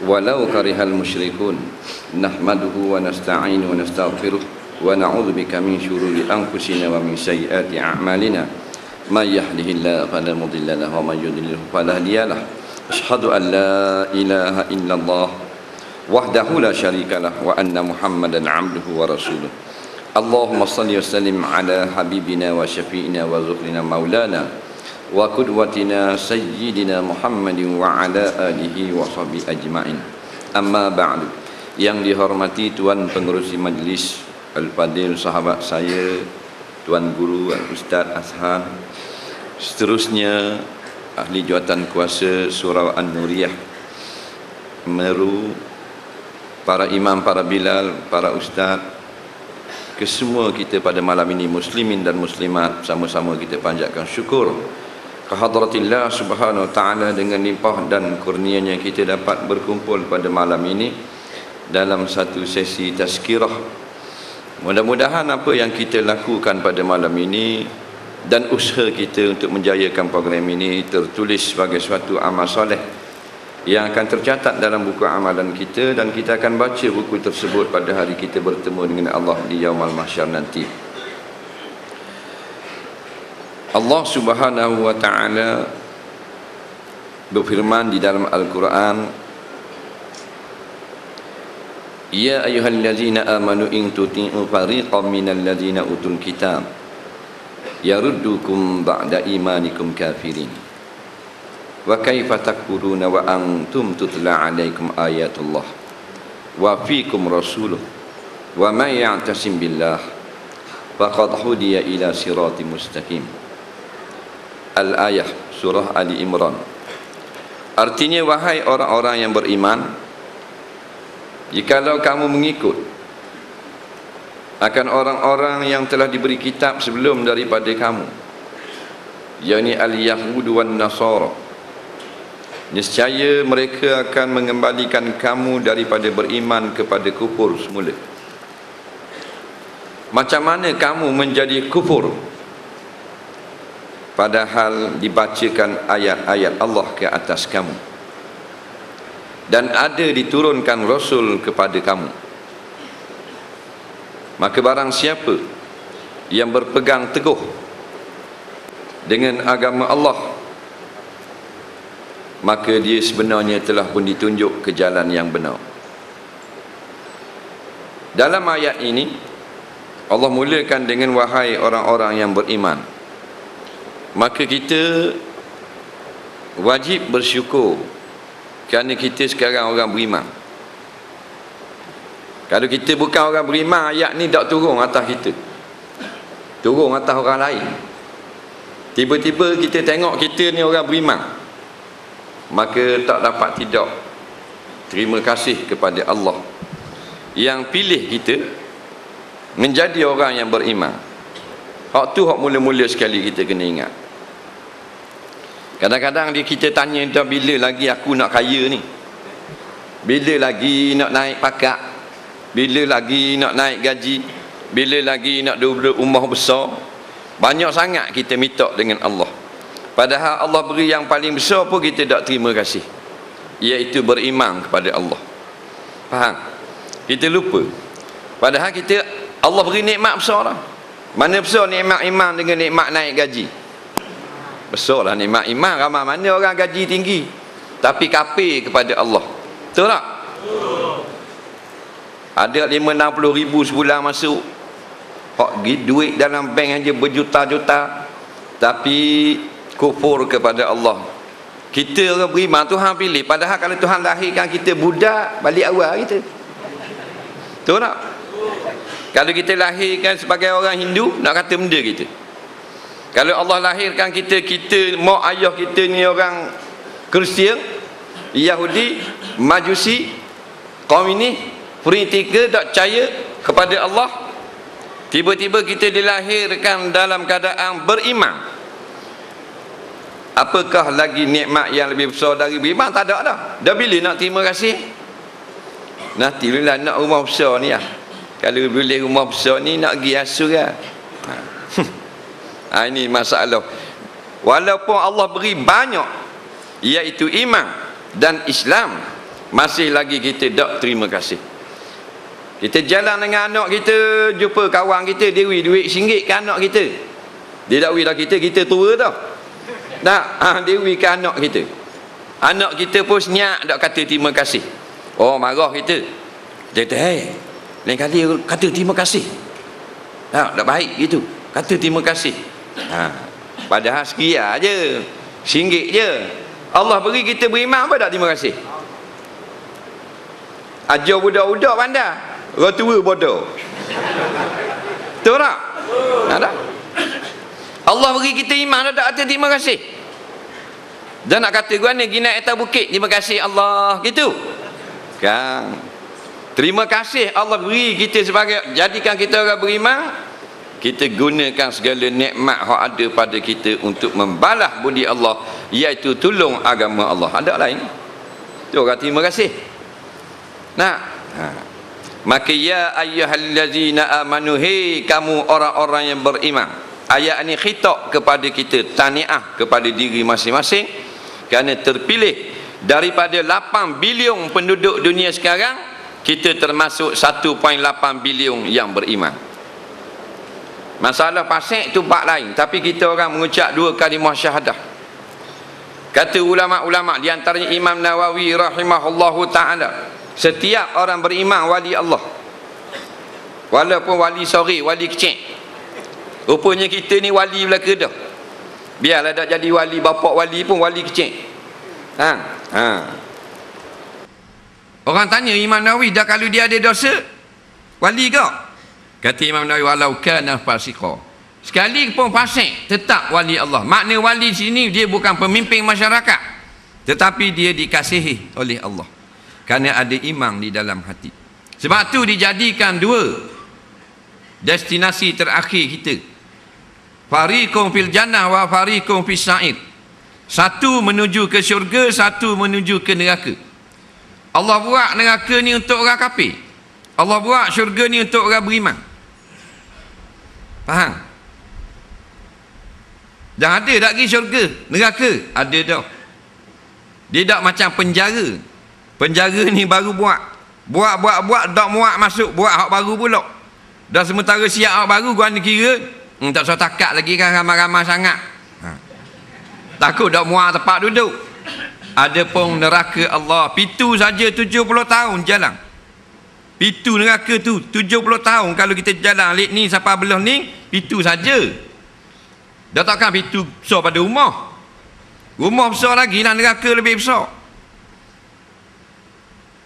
walau karihal musyrikun. Nahmaduhu wa nasta'inu wa nastaghfiruh wa na'udzu bika min syururi anfusina wa min sayyiati a'malina. May yahdihillahu fala mudilla lahu wa may yudlil fala hadiya lahu. Asyhadu an la ilaha illallah wahdahu la syarika lah wa anna Muhammadan 'abduhu wa rasuluh. Allahumma shalli wa sallim ala habibina wa syafi'ina wa zuhrina maulana wa qudwatina sayyidina Muhammadin wa ala alihi wa sahbihi ajma'in. Amma ba'du. Yang dihormati Tuan Pengerusi Majlis Al-Fadil, sahabat saya Tuan Guru Al-Ustaz Azhar, seterusnya ahli jawatan kuasa Surau An-Nuriyah Meru, para imam, para bilal, para ustaz, kesemua kita pada malam ini, muslimin dan muslimat, sama-sama kita panjatkan syukur kehadratillah subhanahu wa ta'ala. Dengan limpah dan kurnianya kita dapat berkumpul pada malam ini dalam satu sesi tazkirah. Mudah-mudahan apa yang kita lakukan pada malam ini dan usaha kita untuk menjayakan program ini tertulis sebagai suatu amal soleh yang akan tercatat dalam buku amalan kita, dan kita akan baca buku tersebut pada hari kita bertemu dengan Allah di Yaumul Mahsyar nanti. Allah Subhanahu wa ta'ala berfirman di dalam Al-Quran, Ya ayyuhallazina amanu in tuti'u fariqam minal ladzina utul kitab yaruddukum ba'da imanikum kafirin wa kaifa takfuruna wa antum tutla alaikum ayatullah wa fikum rasuluh wa may ya'tasim billah faqad hudiya ila siratim mustaqim. Al-ayah, surah Ali Imran. Artinya, wahai orang-orang yang beriman, jikalau kamu mengikut akan orang-orang yang telah diberi kitab sebelum daripada kamu, yakni al-Yahud wan Nasara, nescaya mereka akan mengembalikan kamu daripada beriman kepada kufur semula. Macam mana kamu menjadi kufur padahal dibacakan ayat-ayat Allah ke atas kamu dan ada diturunkan Rasul kepada kamu? Maka barang siapa yang berpegang teguh dengan agama Allah, maka dia sebenarnya telah pun ditunjuk ke jalan yang benar. Dalam ayat ini Allah mulakan dengan wahai orang-orang yang beriman. Maka kita wajib bersyukur kerana kita sekarang orang beriman. Kalau kita bukan orang beriman, ayat ni tak turun atas kita, turun atas orang lain. Tiba-tiba kita tengok kita ni orang beriman, maka tak dapat tidak terima kasih kepada Allah yang pilih kita menjadi orang yang beriman. Hak tu hak mula-mula sekali kita kena ingat. Kadang-kadang kita tanya, dah bila lagi aku nak kaya ni? Bila lagi nak naik pangkat? Bila lagi nak naik gaji? Bila lagi nak duduk rumah besar? Banyak sangat kita minta dengan Allah. Padahal Allah beri yang paling besar pun kita tak terima kasih, iaitu beriman kepada Allah. Faham? Kita lupa. Padahal kita, Allah beri nikmat besar lah. Mana besar nikmat iman dengan nikmat naik gaji? Besar lah nikmat iman. Ramai mana orang gaji tinggi tapi kafir kepada Allah. Betul tak? Ada 5-60 ribu sebulan masuk, duit dalam bank aja berjuta-juta, tapi kufur kepada Allah. Kita orang beriman, Tuhan pilih. Padahal kalau Tuhan lahirkan kita budak, balik awal kita. Betul tak? Kalau kita lahirkan sebagai orang Hindu, nak kata benda kita. Kalau Allah lahirkan kita mak ayah kita ni orang Kristian, Yahudi, Majusi, Komunis, Politika, tak percaya kepada Allah, tiba-tiba kita dilahirkan dalam keadaan beriman, apakah lagi nikmat yang lebih besar dari beriman? Tak ada dah. Dah bila nak terima kasih? Nanti bila nak rumah besar ni lah. Kalau boleh rumah besar ni nak pergi asur lah. Ini masalah. Walaupun Allah beri banyak, iaitu iman dan Islam, masih lagi kita tak terima kasih. Kita jalan dengan anak kita, jumpa kawan kita, dia beri duit RM1 ke anak kita. Dia tak beri dah kita tua tau. Tak, dia beri ke anak kita. Anak kita pun senyap tak kata terima kasih. Oh, marah kita. Dia kata, lain kali kata terima kasih. Tak baik gitu. Kata terima kasih. Padahal sekian je, RM1 je. Allah beri kita beriman, apa tak terima kasih? Ajar budak-budak pandai, orang tua bodoh. Betul tak? Tak? Allah beri kita iman, tak kata terima kasih. Dan nak kata gua ni pergi naik atas bukit, terima kasih Allah, gitu kan? Terima kasih Allah beri kita sebagai, jadikan kita orang beriman. Kita gunakan segala nikmat yang ada pada kita untuk membalas budi Allah, iaitu tolong agama Allah. Ada lain tu orang terima kasih. Maka ya ayyuhallazina amanu, hei kamu orang-orang yang beriman. Ayat ini khitab kepada kita, tahniah kepada diri masing-masing, kerana terpilih daripada 8 bilion penduduk dunia sekarang, kita termasuk 1.8 bilion yang beriman. Masalah fasik tu bab lain, tapi kita orang mengucap 2 kalimah syahadah. Kata ulama-ulama, di antaranya Imam Nawawi rahimahullahu ta'ala, setiap orang beriman wali Allah, walaupun wali sore, wali kecil. Rupanya kita ni wali belaka dah. Biarlah tak jadi wali, bapak wali pun wali kecil. Orang tanya Imam Nawawi, dah kalau dia ada dosa, wali ke? Kata Imam Nawawi, walau kana fasiqa, sekali pun fasik tetap wali Allah. Makna wali sini dia bukan pemimpin masyarakat, tetapi dia dikasihi oleh Allah kerana ada iman di dalam hati. Sebab tu dijadikan 2 destinasi terakhir kita, fariqun fil jannah wa fariqun fis sa'ir. Satu menuju ke syurga, satu menuju ke neraka. Allah buat neraka ni untuk orang kafir, Allah buat syurga ni untuk orang beriman. Faham? Dah ada tak pergi syurga, neraka? Ada dah. Dia tak macam penjara. Penjara ni baru buat tak muat masuk, buat hak baru pula. Dah sementara siap hak baru, gua ni kira tak usah takat lagi kan, ramai-ramai sangat. Takut tak muat tempat duduk. Ada pun neraka Allah, pitu saja 70 tahun jalan. Pitu neraka tu 70 tahun kalau kita jalan lek ni sampai belah ni, pitu saja. Dah takkan pitu besar pada rumah. Rumah besar lagi lah, neraka lebih besar.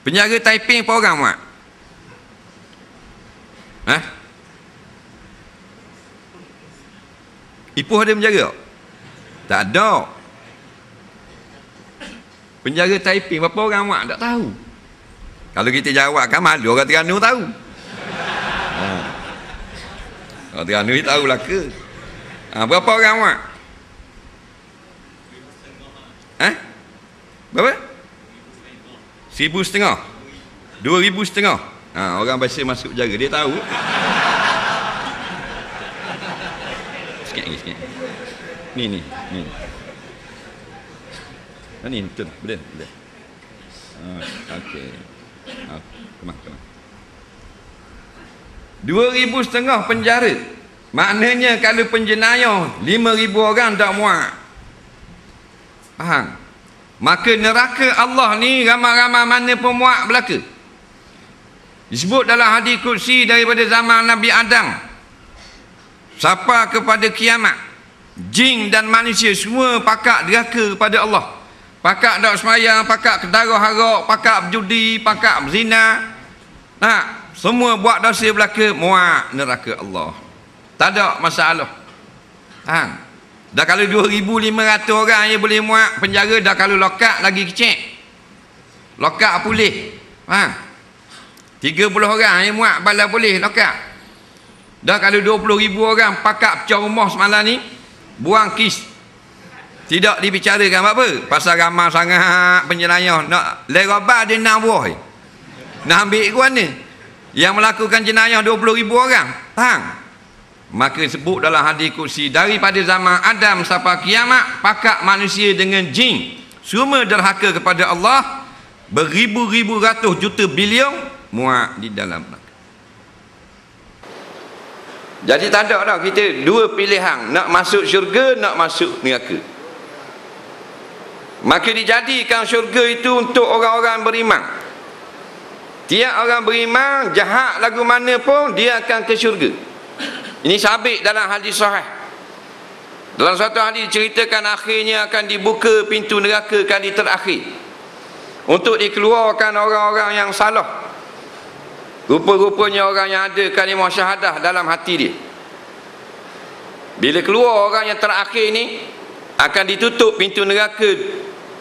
Penjara Taiping apa orang mak? Ipoh ada penjara? Tak ada. Penjara Taiping berapa orang mak? Tak tahu. Kalau kita jawab kan malu orang Terengganu tahu. Orang Terengganu ni tahulah ke? Berapa orang mak? Berapa? 1,500. 2,500. Orang biasa masuk penjara dia tahu. Sikit lagi. Ni. Ni betul. Boleh. Okey. Kemah. 2,500 penjara. Maknanya kalau penjenayah 5,000 orang tak muat. Faham? Maka neraka Allah ni ramai-ramai mana pun muat belaka. Disebut dalam hadis qudsi daripada zaman Nabi Adam sampai kepada kiamat, jin dan manusia semua pakak derhaka kepada Allah. Pakak tak semayang, pakak kedarah harak, pakak berjudi, pakak berzina. Semua buat dosa belaka, muat neraka Allah. Tak ada masalah. Dah kalau 2,500 orang yang boleh muat penjara, dah kalau lokak lagi kecil. Lokak pulih. 30 orang yang muat bala boleh lokak. Dah kalau 20,000 orang pakak pecah rumah semalam ni, buang kis. Tidak dibicarakan apa? Pasal ramai sangat penjenayah. Nak lerabah dia 6 buah. Nak ambil ke mana? Yang melakukan jenayah 20,000 orang. Faham? Maka sebut dalam hadis qudsi, daripada zaman Adam sampai kiamat, pakak manusia dengan jin semua derhaka kepada Allah beribu-ribu ratus juta bilion muat di dalam neraka. Jadi tak ada dah kita dua pilihan, nak masuk syurga, nak masuk neraka. Maka dijadikan syurga itu untuk orang-orang beriman. Tiap orang beriman, jahat lagu mana pun, dia akan ke syurga. Ini sabit dalam hadis sahih. Dalam satu hadis diceritakan akhirnya akan dibuka pintu neraka kali terakhir untuk dikeluarkan orang-orang yang salah. Rupa-rupanya orang yang ada kalimah syahadah dalam hati dia. Bila keluar orang yang terakhir ni, akan ditutup pintu neraka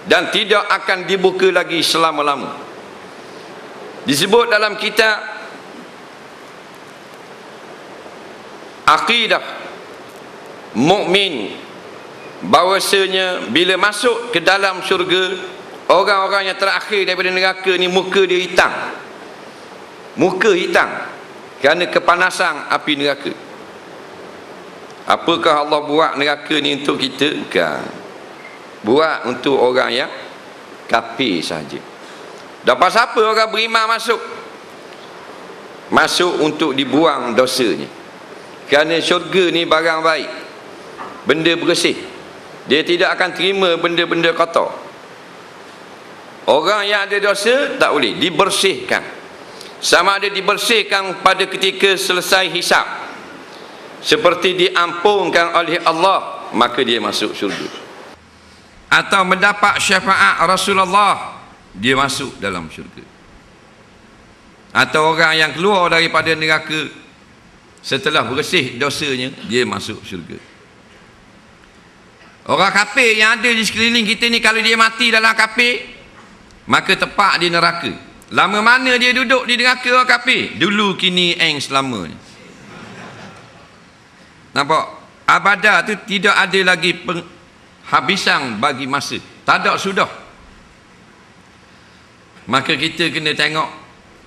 dan tidak akan dibuka lagi selama-lama. Disebut dalam kitab Aqidah Mukmin bahawasanya bila masuk ke dalam syurga, orang-orang yang terakhir daripada neraka ni muka dia hitam. Muka hitam kerana kepanasan api neraka. Apakah Allah buat neraka ni untuk kita? Bukan. Buat untuk orang yang kafir saja. Dan pasal apa orang beriman masuk? Masuk untuk dibuang dosanya. Kerana syurga ni barang baik, benda bersih. Dia tidak akan terima benda-benda kotor. Orang yang ada dosa tak boleh, dibersihkan. Sama ada dibersihkan pada ketika selesai hisab, seperti diampunkan oleh Allah, maka dia masuk syurga. Atau mendapat syafaat Rasulullah, dia masuk dalam syurga. Atau orang yang keluar daripada neraka setelah bersih dosanya, dia masuk syurga. Orang kafir yang ada di sekeliling kita ni, kalau dia mati dalam kafir, maka tepat di neraka. Lama mana dia duduk di neraka orang kafir? Dulu, kini, selamanya. Nampak? Abadah tu tidak ada lagi penghabisan bagi masa. Tak ada sudah. Maka kita kena tengok,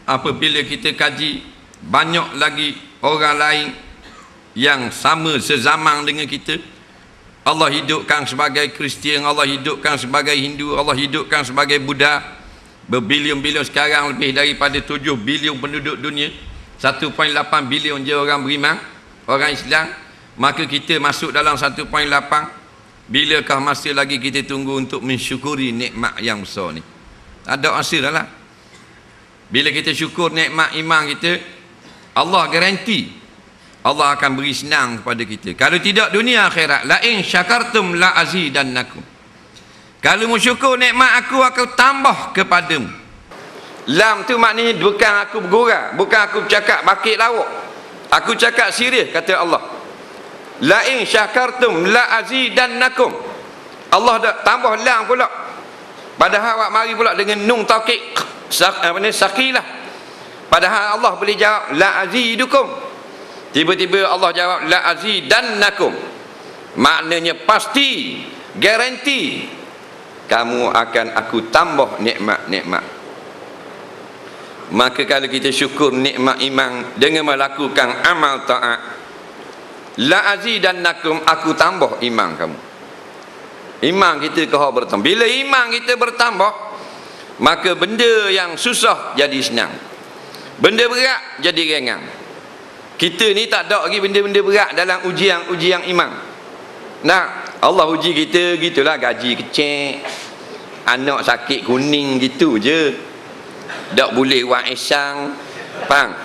apabila kita kaji, banyak lagi orang lain yang sama sezaman dengan kita. Allah hidupkan sebagai Kristian, Allah hidupkan sebagai Hindu, Allah hidupkan sebagai Buddha. Berbilion-bilion, sekarang lebih daripada 7 bilion penduduk dunia, 1.8 bilion je orang beriman, orang Islam. Maka kita masuk dalam 1.8. Bilakah masa lagi kita tunggu untuk mensyukuri nikmat yang besar ni? Ada masa dah lah. Bila kita syukur nikmat iman kita, Allah garanti Allah akan beri senang kepada kita. Kalau tidak dunia akhirat, la in syakartum la azidannakum. Kalau mu syukur nikmat aku tambah kepadamu. Lam tu maknanya bukan aku bergurau, bukan aku cakap bakit lawak. Aku cakap serius, kata Allah. La in syakartum la azidannakum. Allah dah tambah lam pula. Padahal awak mari pula dengan nun taukid sakilah. Padahal Allah boleh jawab la azidukum. Tiba-tiba Allah jawab la azidannakum. Maknanya pasti, garanti kamu akan aku tambah nikmat-nikmat. Maka kalau kita syukur nikmat iman dengan melakukan amal taat, la azidannakum, aku tambah iman kamu. Iman kita kau bertambah. Bila iman kita bertambah, maka benda yang susah jadi senang, benda berat jadi ringan. Kita ni tak ada lagi benda-benda berat dalam ujian iman. Nah, Allah uji kita gitulah, gaji kecil, anak sakit kuning gitu je, tak boleh buat ihsan, faham?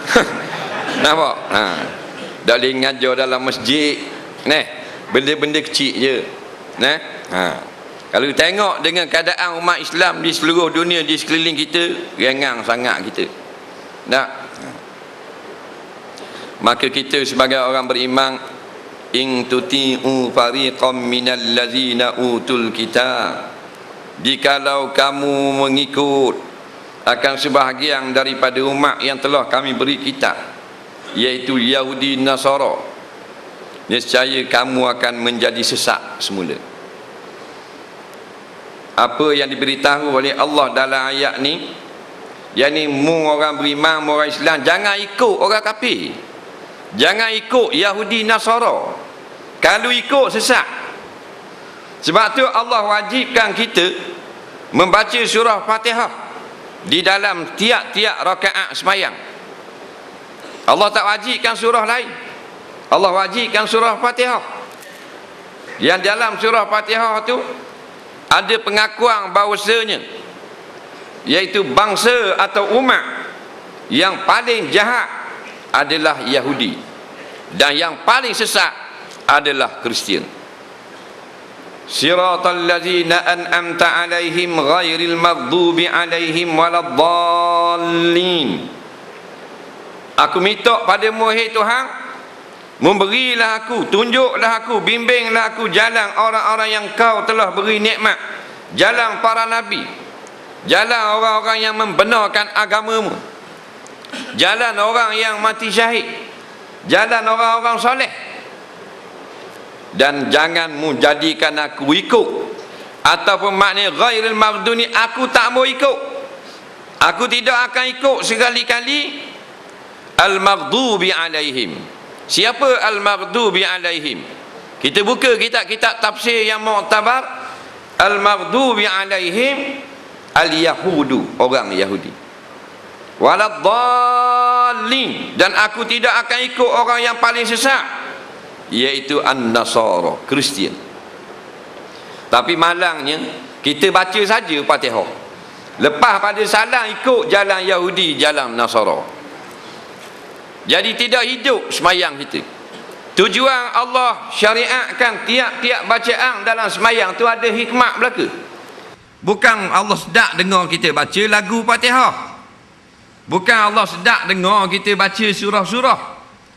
Nampak? Tak boleh ngajar dalam masjid, benda-benda kecil je. Kalau tengok dengan keadaan umat Islam di seluruh dunia, di sekeliling kita, ringan sangat kita. Maka kita sebagai orang beriman, in tuti'u fariqam minal ladzina utul kitab, jikalau kamu mengikut akan sebahagian daripada umat yang telah kami beri kitab, iaitu Yahudi Nasara, niscaya kamu akan menjadi sesat semula. Apa yang diberitahu oleh Allah dalam ayat ni, yakni mu orang beriman, mu orang Islam, jangan ikut orang kafir, jangan ikut Yahudi Nasara. Kalau ikut sesat. Sebab tu Allah wajibkan kita membaca surah Fatihah di dalam tiap-tiap rakaat sembahyang. Allah tak wajibkan surah lain. Allah wajibkan surah Fatihah. Yang dalam surah Fatihah tu ada pengakuan bahawasanya, iaitu bangsa atau umat yang paling jahat adalah Yahudi, dan yang paling sesat adalah Kristian. Siratal ladzina an'amta alaihim ghairil maghdubi alaihim waladdallin. Aku minta padamu, hai Tuhan, memberilah aku, tunjuklah aku, bimbinglah aku jalan orang-orang yang kau telah beri nikmat, jalan para nabi, jalan orang-orang yang membenarkan agamamu, jalan orang yang mati syahid, jalan orang-orang soleh. Dan jangan menjadikan aku ikut, ataupun maknanya ghairil maghduni, aku tak mau ikut, aku tidak akan ikut sekali-kali al-maghdubi alaihim. Siapa al-maghdubi alaihim? Kita buka kitab-kitab tafsir yang mu'tabar. Al-maghdubi alaihim al-yahudu, orang Yahudi, waladdallin, dan aku tidak akan ikut orang yang paling sesat, iaitu an-nasara, Kristian. Tapi malangnya kita baca saja Fatihah, lepas pada salam ikut jalan Yahudi, jalan Nasara. Jadi tidak hidup sembahyang kita. Tujuan Allah syariatkan tiap-tiap bacaan dalam sembahyang tu ada hikmat belaka. Bukan Allah sedap dengar kita baca lagu Fatihah, bukan Allah sedap dengar kita baca surah-surah,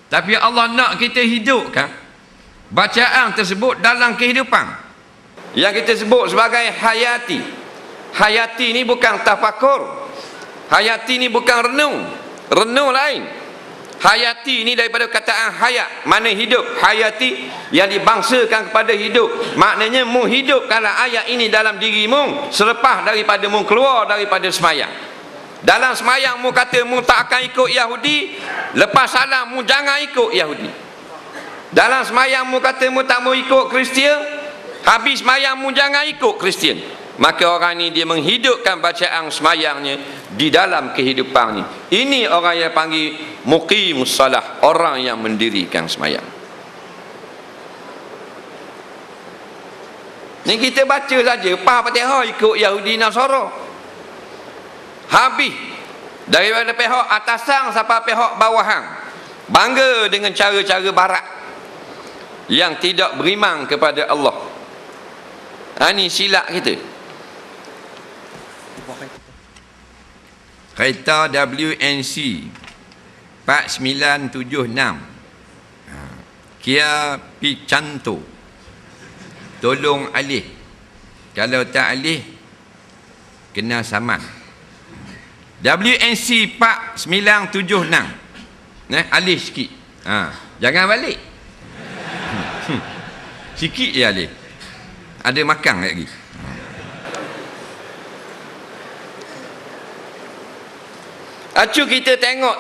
tapi Allah nak kita hidupkan bacaan tersebut dalam kehidupan yang kita sebut sebagai hayati. Hayati ni bukan tafakur, hayati ni bukan renung, renung lain. Hayati ni daripada kataan hayat, mana hidup. Hayati yang dibangsakan kepada hidup, maknanya mu hidupkanlah ayat ini dalam dirimu selepas daripada mu keluar daripada semayang. Dalam semayang mu kata mu tak akan ikut Yahudi, lepas salam mu jangan ikut Yahudi. Dalam semayang mu kata mu tak mau ikut Kristian, habis semayang mu jangan ikut Kristian. Maka orang ni dia menghidupkan bacaan semayangnya di dalam kehidupannya. Ini orang yang panggil muqimus salah, orang yang mendirikan semayang. Ni kita baca saja Fatihah ikut Yahudi Nasara, habis daripada pihak atasan sampai pihak bawahan bangga dengan cara-cara barat yang tidak beriman kepada Allah. Ini silap kita. Kereta WNC 4976 Kia Picanto, tolong alih, kalau tak alih kena saman. WNC 4976 alih sikit, jangan balik. Sikit je alih, ada makan lagi. Acu kita tengok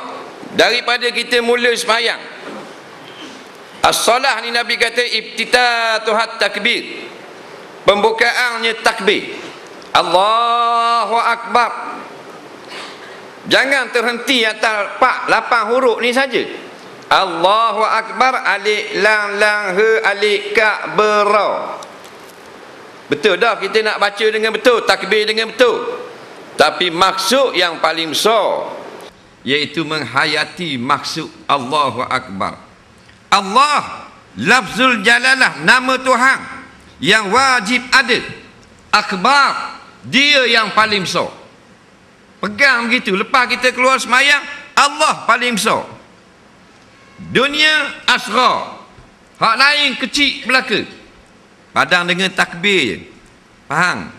daripada kita mula sembahyang. As-salah ni Nabi kata ibtitatuhat takbir, pembukaannya takbir, Allahu Akbar. Jangan terhenti atas 8 huruf ni saja. Allahu Akbar, alif lam lam he alif ka bera. Betul dah kita nak baca dengan betul, takbir dengan betul. Tapi maksud yang paling besar iaitu menghayati maksud Allahu Akbar. Allah, lafzul jalalah, nama Tuhan yang wajib ada. Akbar, dia yang paling besar. Pegang begitu, lepas kita keluar semayang, Allah paling besar. Dunia asghar, hak lain kecil belaka. Padang dengan takbir. Faham?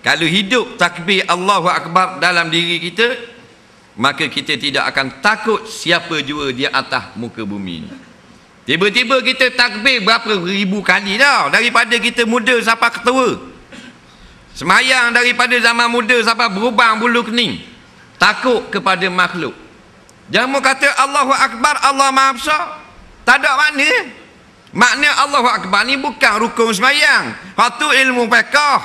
Kalau hidup takbir Allahu Akbar dalam diri kita, maka kita tidak akan takut siapa jua di atas muka bumi ini. Tiba-tiba kita takbir berapa ribu kali dah, daripada kita muda sampai ketua. Semayang daripada zaman muda sampai berubang bulu kening. Takut kepada makhluk. Jangan kata Allahu Akbar, Allah Maha Besar. Tak ada makna. Makna Allahu Akbar ni bukan rukun semayang. Itu ilmu fiqh.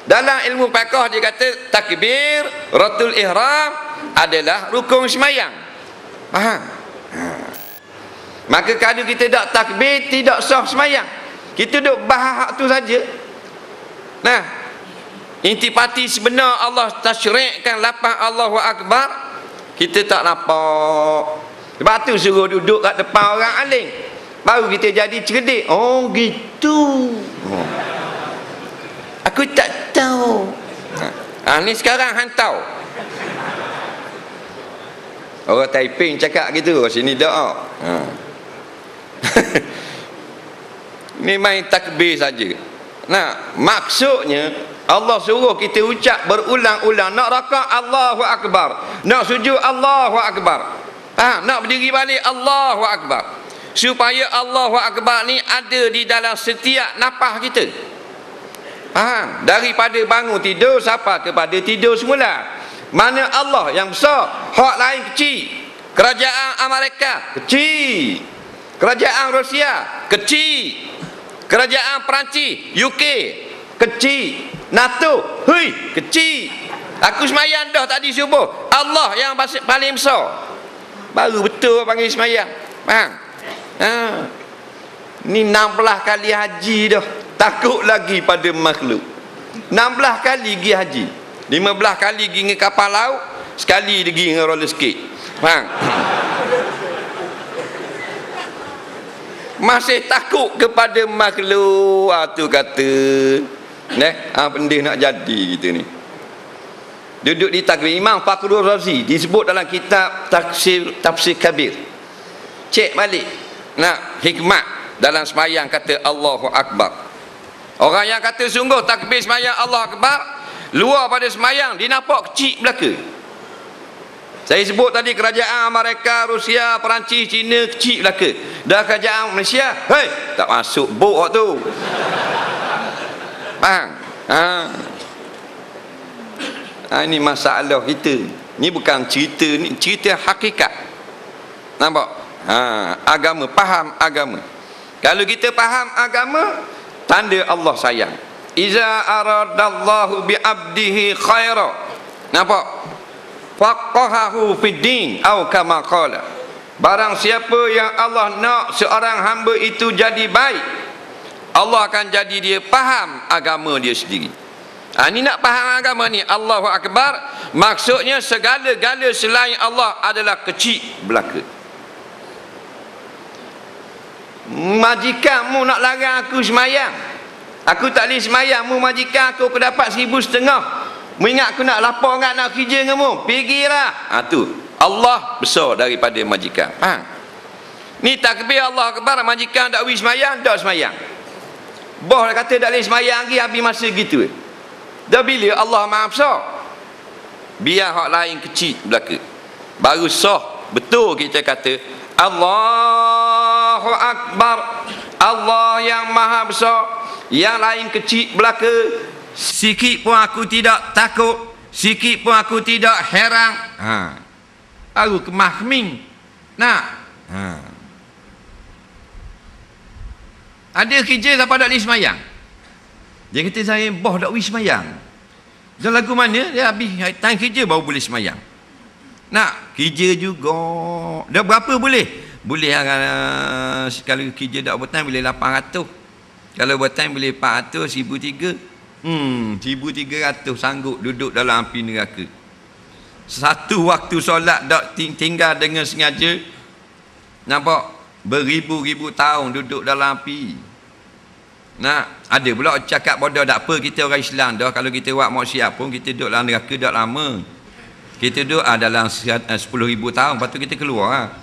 Dalam ilmu fiqh dia kata takbir ratul ihram adalah rukun sembahyang. Faham? Maka kalau kita tak takbir tidak sah sembahyang. Kita duk bahas hak tu saja. Nah, intipati sebenar Allah tasyrikkan lafaz Allahu Akbar kita tak nampak. Sebab tu suruh duduk kat depan orang alim. Baru kita jadi cerdik. Oh gitu. Aku tak tahu. Ni sekarang hantau. Orang Taiping cakap gitu, sini doa. Ni main takbir saja. Nah, maksudnya Allah suruh kita ucap berulang-ulang. Nak rakaat Allahu Akbar, nak sujud Allahu Akbar, nak berdiri balik Allahu Akbar. Supaya Allahu Akbar ni ada di dalam setiap nafas kita. Daripada bangun tidur sampai kepada tidur semula. Mana Allah yang besar, hak lain kecil. Kerajaan Amerika kecil, kerajaan Rusia kecil, kerajaan Perancis UK kecil, NATO hui kecil. Aku semayang dah tadi subuh, Allah yang paling besar. Baru betul panggil semayang. Faham? Ni 16 kali haji dah. Takut lagi pada makhluk. 16 kali pergi haji, 15 kali pergi dengan kapal laut, sekali pergi dengan roller skate. Faham? Masih takut kepada makhluk. Tu kata benda nak jadi kita ni. Duduk di takbir. Imam Fakhrul Razi disebut dalam kitab Tafsir Kabir. Cek balik. Hikmat dalam sembahyang kata Allahu Akbar. Orang yang kata sungguh takbir sembahyang Allah Akbar, luar pada sembahyang dia nampak kecil belaka. Saya sebut tadi kerajaan Amerika, Rusia, Perancis, Cina kecil belaka. Dah kerajaan Malaysia, hei, tak masuk bok tu. Faham? Ini masalah kita. Ni bukan cerita, ni cerita hakikat. Nampak? Agama, faham agama. Kalau kita faham agama, tanda Allah sayang. Iza aradallahu bi abdihi khaira. Nampak? Faqahahu fid din atau kama qala. Barang siapa yang Allah nak seorang hamba itu jadi baik, Allah akan jadi dia faham agama dia sendiri. Ni nak faham agama ni Allahu Akbar, maksudnya segala-gala selain Allah adalah kecil belaka. Majikanmu nak larang aku semayang, aku tak boleh semayang. Mu majikan aku dapat 1,500. Mu ingat aku nak lapor ingat nak kerja dengan mu, pergilah. Tu Allah besar daripada majikan. Ni takbir Allah Akbar, majikan tak boleh semayang, tak semayang. Boh dah kata tak boleh semayang lagi, habis masa gitu. Dah bila Allah Maha Besar, biar hak lain kecil belaka, baru sah betul kita kata Allahu Akbar. Allah yang Maha Besar, yang lain kecil belaka. Sikit pun aku tidak takut, sikit pun aku tidak heran. Baru kemah keming. Ada kerja siapa tak boleh semayang, dia kata saya boh tak boleh semayang. Dan lagu mana dia habis time kerja baru boleh semayang. Nak kerja juga dah berapa boleh? Boleh kalau kerja tak overtime boleh 800. Kalau overtime boleh 400, 1,300. 1,300 sanggup duduk dalam api neraka. Satu waktu solat tak tinggal dengan sengaja. Nampak? Beribu-ribu tahun duduk dalam api. Ada pula cakap bodoh tak apa, kita orang Islam dah. Kalau kita buat maksiat pun kita duduk dalam neraka tak lama. Kita duduk dalam 10,000 tahun, lepas tu kita keluar.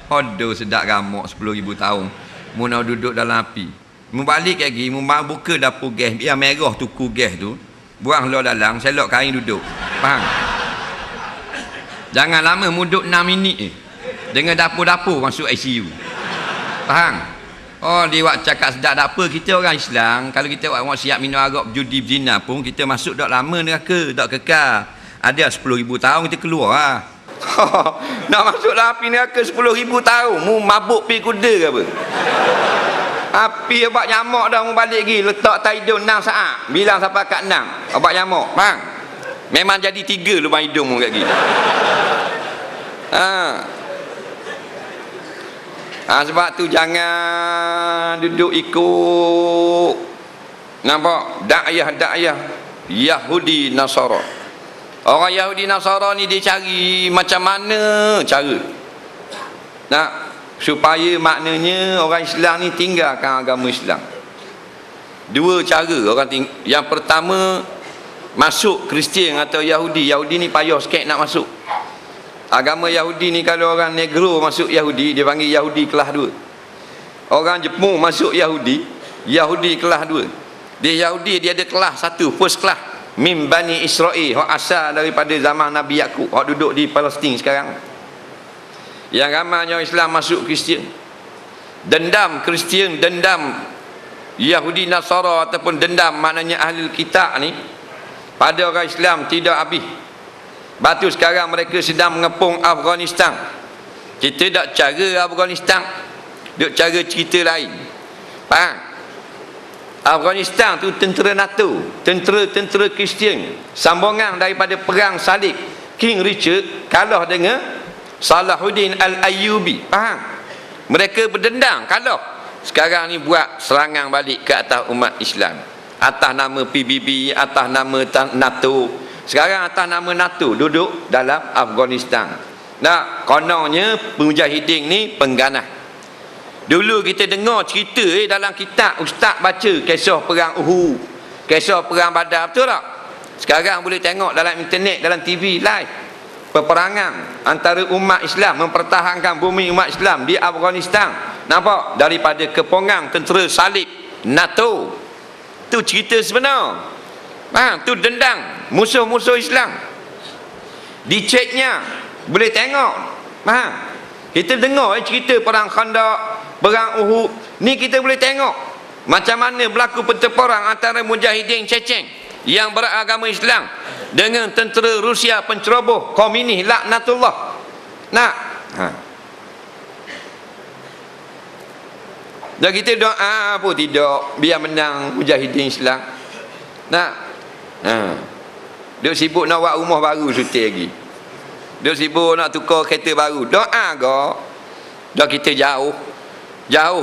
Bodoh sedap ramuk 10,000 tahun. Mu nak duduk dalam api. Mu balik lagi, mu buka dapur gas, biar merah tuku gas tu, buang luar dalam, selok kain duduk. Faham? Jangan lama, mu duduk 6 minit dengan dapur-dapur masuk ICU. Faham? Dia buat cakap sedap tak apa, kita orang Islam, kalau kita buat siap minum arak, judi, berzina pun, kita masuk tak lama neraka, tak kekal. Ada 10,000 tahun kita keluar. Nak masuk dalam api neraka 10,000 tahun, mu mabuk pi kuda ke apa? Api obat nyamuk dah mau balik lagi, letak tai hidung 6 saat. Bilang sampai kat 6. Obat nyamuk. Faham? Memang jadi 3 lubang hidung kat gini. Sebab tu jangan duduk ikut nampak dakyah Yahudi Nasara. Orang Yahudi Nasara ni dia cari macam mana cara supaya maknanya orang Islam ni tinggalkan agama Islam. Dua cara orang yang pertama, masuk Kristian atau Yahudi. Yahudi ni payah sikit nak masuk. Agama Yahudi ni kalau orang negro masuk Yahudi, dia panggil Yahudi kelas 2. Orang Jepun masuk Yahudi kelas 2. Dia Yahudi dia ada kelas 1, first class. Min Bani Israel, hak asal daripada zaman Nabi Yakub, hak duduk di Palestin sekarang. Yang ramainya Islam masuk Kristian. Dendam Kristian, dendam Yahudi Nasara ataupun dendam maknanya ahli kitab ni pada orang Islam tidak habis. Batu sekarang mereka sedang mengepung Afghanistan. Kita tak cara Afghanistan, duk cara cerita lain. Faham? Afghanistan tu tentera NATO, tentera Kristian, sambungan daripada perang salib. King Richard kalah dengan Salahuddin Al-Ayyubi. Faham? Mereka berdendang, kalah. Sekarang ni buat serangan balik ke atas umat Islam atas nama PBB, atas nama NATO. Sekarang atas nama NATO duduk dalam Afghanistan. Kononnya mujahidin ni pengganah. Dulu kita dengar cerita dalam kitab, ustaz baca kisah perang Uhud, kisah perang Badar, betul tak? Sekarang boleh tengok dalam internet, dalam TV live. Peperangan antara umat Islam mempertahankan bumi umat Islam di Afghanistan. Nampak? Daripada kepongan tentera salib NATO. Tu cerita sebenar. Tu dendang musuh-musuh Islam. Diceknya boleh tengok. Kita dengar cerita perang Khandaq, perang Uhud. Ni kita boleh tengok macam mana berlaku pertempuran antara mujahidin Ceceng yang beragama Islam dengan tentera Rusia penceroboh komunis laknatullah. Dan kita doa apa tidak biar menang mujahidin Islam. Duk sibuk nak buat rumah baru suti lagi. Duk sibuk nak tukar kereta baru. Doa kau. Dah kita jauh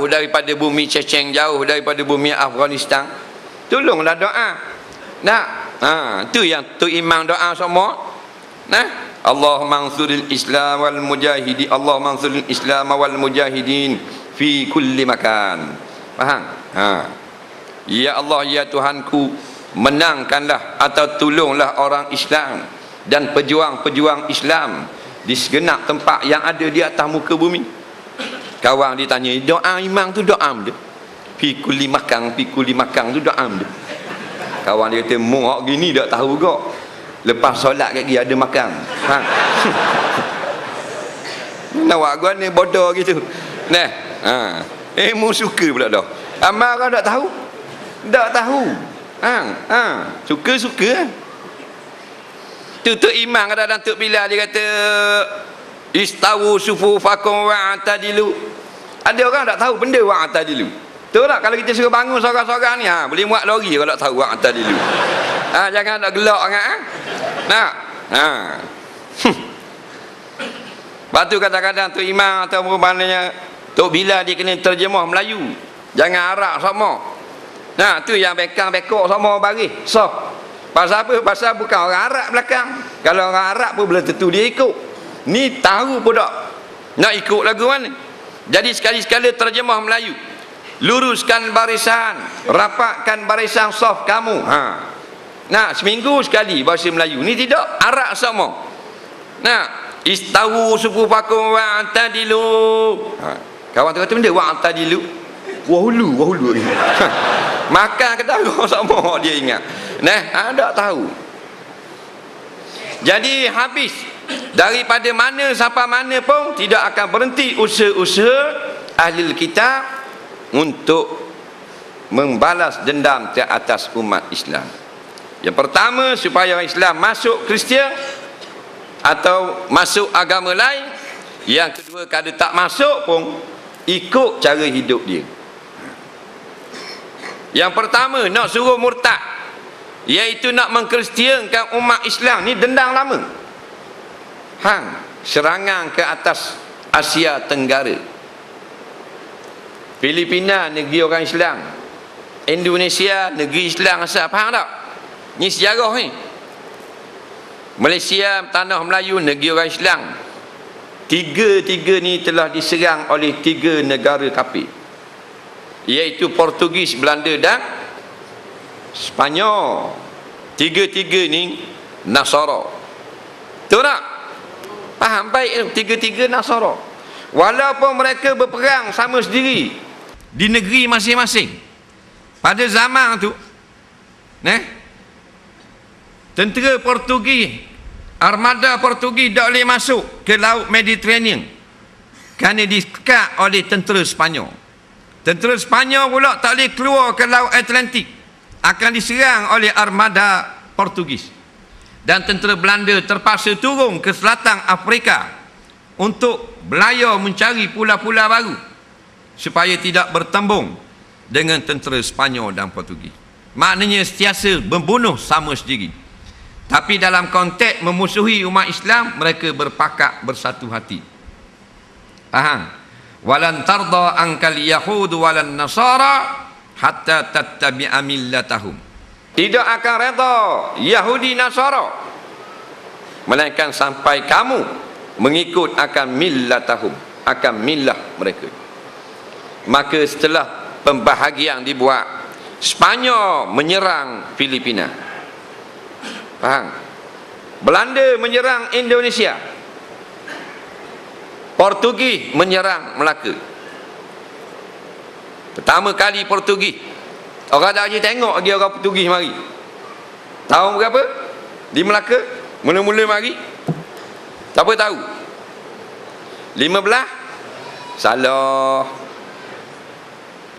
daripada bumi Ceceng, jauh daripada bumi Afghanistan. Tolonglah doa. Tu yang tu imam doa semua. Allahumma ansuril Islam wal mujahidin, Allahumma ansuril Islam wal mujahidin fi kulli makan. Faham? Ya Allah, ya Tuhanku, menangkanlah atau tolonglah orang Islam dan pejuang-pejuang Islam di segenap tempat yang ada di atas muka bumi. Kawan ditanya, doa imam tu doa dia. Fi kulli makan tu doa dia. Kawan dia kata, muak gini tak tahu kok. Lepas solat lagi ada makan. Nak buat gua ni bodoh gitu. Mu suka pula dah. Amal kau tak tahu? Tak tahu. Suka-suka. Tu imam kadang-kadang Tok Bilal dia kata, istawu sufufakum wa'tadilu. Ada orang tak tahu benda wa'tadilu. Tahu tak kalau kita suruh bangun seorang-seorang ni, boleh muat lori kalau tak tahu wa'tadilu. Jangan nak gelak sangat. Lepas tu kadang-kadang tu imam atau maknanya Tok Bilal dia kena terjemah Melayu. Jangan Arab sama. Tu yang bekang-bekok sama baris. Pasal apa? Pasal bukan orang Arab belakang. Kalau orang Arab pun belum tentu dia ikut. Ni tahu pun tak nak ikut lagu mana. Jadi sekali-sekala terjemah Melayu. Luruskan barisan, rapatkan barisan saf kamu. Seminggu sekali bahasa Melayu. Ni tidak, Arab sama. Istawu sufufakum wa'tadilu. Kawan tu kata benda wa'tadilu. Wahulu. Makan ke darah sama dia ingat. Tak tahu. Jadi habis daripada mana sampai mana pun tidak akan berhenti usaha-usaha ahli kitab untuk membalas dendam ke atas umat Islam. Yang pertama, supaya orang Islam masuk Kristian atau masuk agama lain. Yang kedua, kalau tak masuk pun ikut cara hidup dia. Yang pertama, nak suruh murtad, iaitu nak mengkristiankan umat Islam. Ni dendang lama. Serangan ke atas Asia Tenggara. Filipina negeri orang Islam, Indonesia negeri Islam asal. Faham tak? Ni sejarah ni. Malaysia, tanah Melayu, negeri orang Islam. Tiga-tiga ni telah diserang oleh 3 negara kafir, iaitu Portugis, Belanda dan Sepanyol. Tiga-tiga ni Nasara. Betul tak? Faham baik? Tiga-tiga Nasara. Walaupun mereka berperang sama sendiri di negeri masing-masing. Pada zaman tu, tentera Portugis, armada Portugis tak boleh masuk ke Laut Mediterranean kerana disekat oleh tentera Sepanyol. Tentera Sepanyol pula tak boleh keluar ke Laut Atlantik, akan diserang oleh armada Portugis. Dan tentera Belanda terpaksa turun ke selatan Afrika untuk belayar mencari pulau-pulau baru supaya tidak bertembung dengan tentera Sepanyol dan Portugis. Maknanya sentiasa membunuh sama sendiri. Tapi dalam konteks memusuhi umat Islam, mereka berpakat bersatu hati. Faham? Walan tarda ankal yahudu walan nasara hatta tattabi'a millatahum. Tidak akan redha Yahudi Nasara melainkan sampai kamu mengikut akan millatahum, akan millah mereka. Maka setelah pembahagian dibuat, Sepanyol menyerang Filipina. Faham? Belanda menyerang Indonesia. Portugis menyerang Melaka. Pertama kali Portugis. Orang tak tengok lagi orang Portugis mari. Tahun berapa? Di Melaka. Mula-mula mari. Siapa tahu? 15? Salah.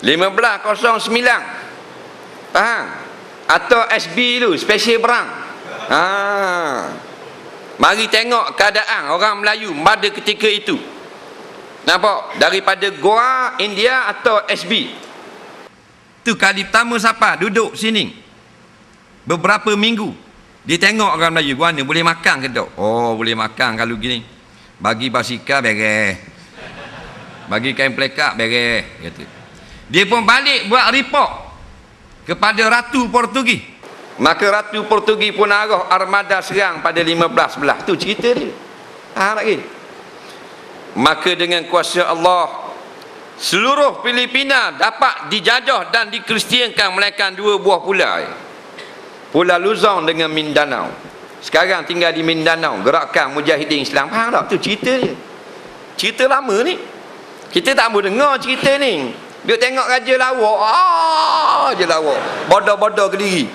1509. Faham? Atau SB tu, Special Berang. Mari tengok keadaan orang Melayu pada ketika itu. Nampak? Daripada Goa, India atau SB. Tu kali pertama siapa duduk sini beberapa minggu, dia tengok orang Melayu mana boleh makan ke tak. Oh, boleh makan kalau gini. Bagi basikal beres, bagi kain pelekak beres, kata. Dia pun balik buat report kepada Ratu Portugis. Maka Ratu Portugis pun arah armada serang pada 1511. Tu cerita dia. Lagi. Maka dengan kuasa Allah, seluruh Filipina dapat dijajah dan dikristiankan melainkan 2 buah pulau. Pulau Luzon dengan Mindanao. Sekarang tinggal di Mindanao, gerakan Mujahidin Islam. Faham tak? Tu cerita dia. Cerita lama ni. Kita tak mau dengar cerita ni. Dia tengok raja lawak, je lawak. Bodoh-bodoh ke diri.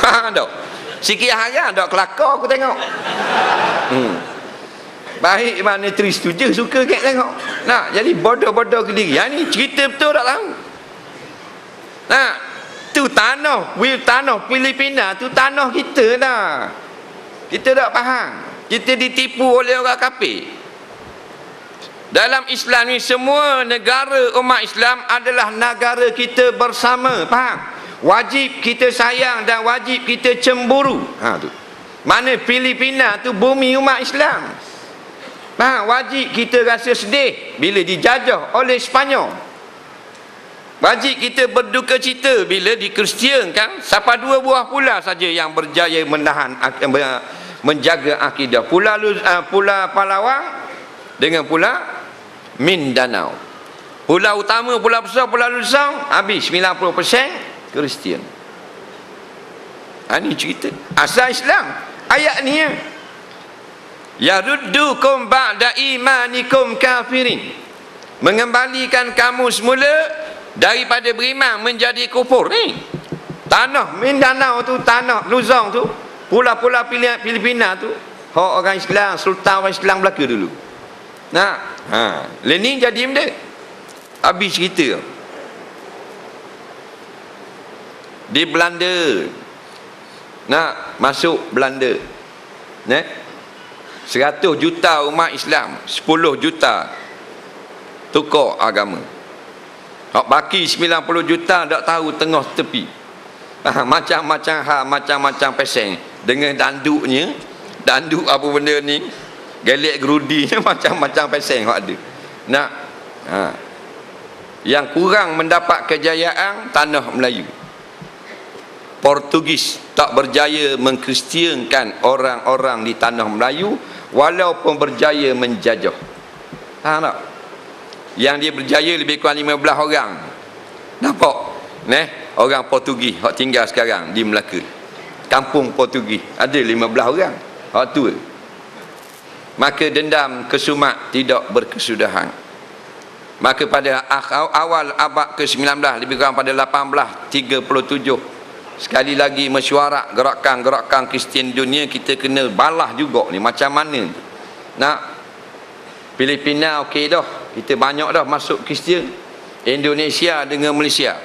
Faham tak? Sikit hari tak kelakar aku tengok. Baik mana Tri setuju, suka kat tengok. Nah, jadi bodoh-bodoh ke diri. Yang ni cerita betul tak tahu. Nah, tu tanah Filipina, tu tanah kita dah. Kita tak faham. Kita ditipu oleh orang kafir. Dalam Islam ni semua negara umat Islam adalah negara kita bersama. Faham? Wajib kita sayang dan wajib kita cemburu. Tu. Mana Filipina tu bumi umat Islam. Wajib kita rasa sedih bila dijajah oleh Sepanyol. Wajib kita berduka cita bila dikristiankan. Sampai 2 buah pulau saja yang berjaya menahan, menjaga akidah. Pulau Palawang dengan Pulau Mindanao. Pulau utama, pulau besar, Pulau Luzon habis 90% Kristian. Ini cerita asal Islam. Ayat ni yaruddukum ba'da imanikum kafirin, mengembalikan kamu semula daripada beriman menjadi kufur. Ni tanah Mindanao tu, tanah Luzon tu, pulau-pulau Filipina tu, orang Islam, sultan orang Islam Melaka dulu. Lenin jadi benda. Habis cerita. Di Belanda, masuk Belanda, 100 juta umat Islam, 10 juta tukar agama. Hak baki 90 juta tak tahu tengah tepi. Macam-macam hal, macam-macam peseng. Dengan danduknya, danduk apa benda ni, gelek gerudinya, macam-macam peseng hak ada. Nak yang kurang mendapat kejayaan tanah Melayu. Portugis tak berjaya mengkristiankan orang-orang di tanah Melayu walaupun berjaya menjajah. Faham tak? Yang dia berjaya lebih kurang 15 orang. Nampak? Orang Portugis hak tinggal sekarang di Melaka. Kampung Portugis ada 15 orang. Hak tu. Maka dendam kesumat tidak berkesudahan. Maka pada awal abad ke-19, lebih kurang pada 1837, sekali lagi mesyuarat gerakan-gerakan Kristian dunia, kita kena balas juga ni macam mana. Nak Filipina okey dah, kita banyak dah masuk Kristian. Indonesia dengan Malaysia,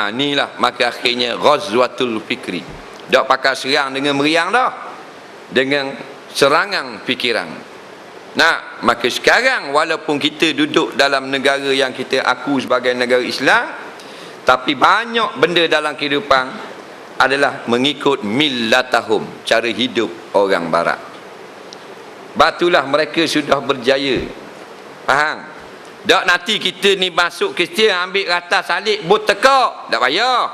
inilah maka akhirnya Ghazwatul Fikri. Dak pakai serang dengan meriang dah, dengan serangan fikiran. Nah, maka sekarang walaupun kita duduk dalam negara yang kita aku sebagai negara Islam, tapi banyak benda dalam kehidupan adalah mengikut millatahum, cara hidup orang barat. Batulah mereka sudah berjaya. Faham? Tak nanti kita ni masuk Kristian ambil rata salib but tekak, tak payah.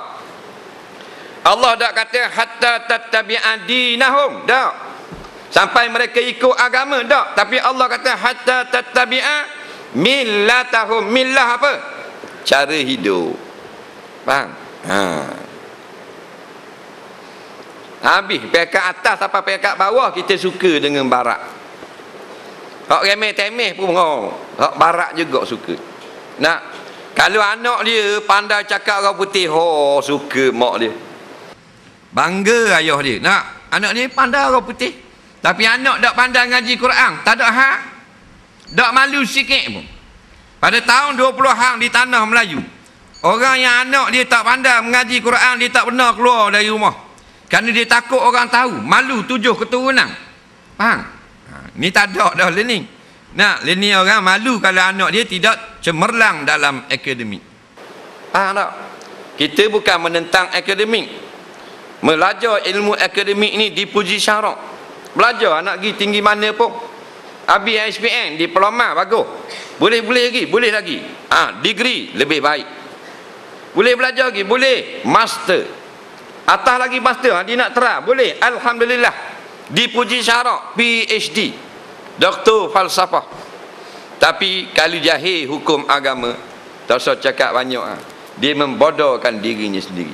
Allah tak kata hatta tattabi'a dinahum, tak. Sampai mereka ikut agama, tak. Tapi Allah kata hatta tattabi'a millatahum. Millah apa? Cara hidup. Faham? Habis pekat atas sampai pekat bawah kita suka dengan barat. Hak remeh-temeh pun hak barat juga suka. Nak kalau anak dia pandai cakap orang putih, suka mak dia. Bangga ayah dia. Nak anak dia pandai orang putih. Tapi anak tak pandai ngaji Quran, tak ada hak. Tak malu sikit pun. Pada tahun 20 hang di tanah Melayu, orang yang anak dia tak pandai mengaji Quran, dia tak pernah keluar dari rumah. Kerana dia takut orang tahu, malu 7 keturunan. Faham? Ni tak ada dah learning. Nah, learning orang malu kalau anak dia tidak cemerlang dalam akademik. Faham tak? Kita bukan menentang akademik. Belajar ilmu akademik ni dipuji syarak. Belajar anak pergi tinggi mana pun. Habis SPM, diploma bagus. Boleh lagi, boleh lagi. Degree lebih baik. Boleh belajar lagi, boleh. Master. Atas lagi master, dia nak try, boleh. Alhamdulillah. Dipuji syarak, PhD, doktor falsafah. Tapi kalau jahil hukum agama, tak usah cakap banyak. Dia membodohkan dirinya sendiri.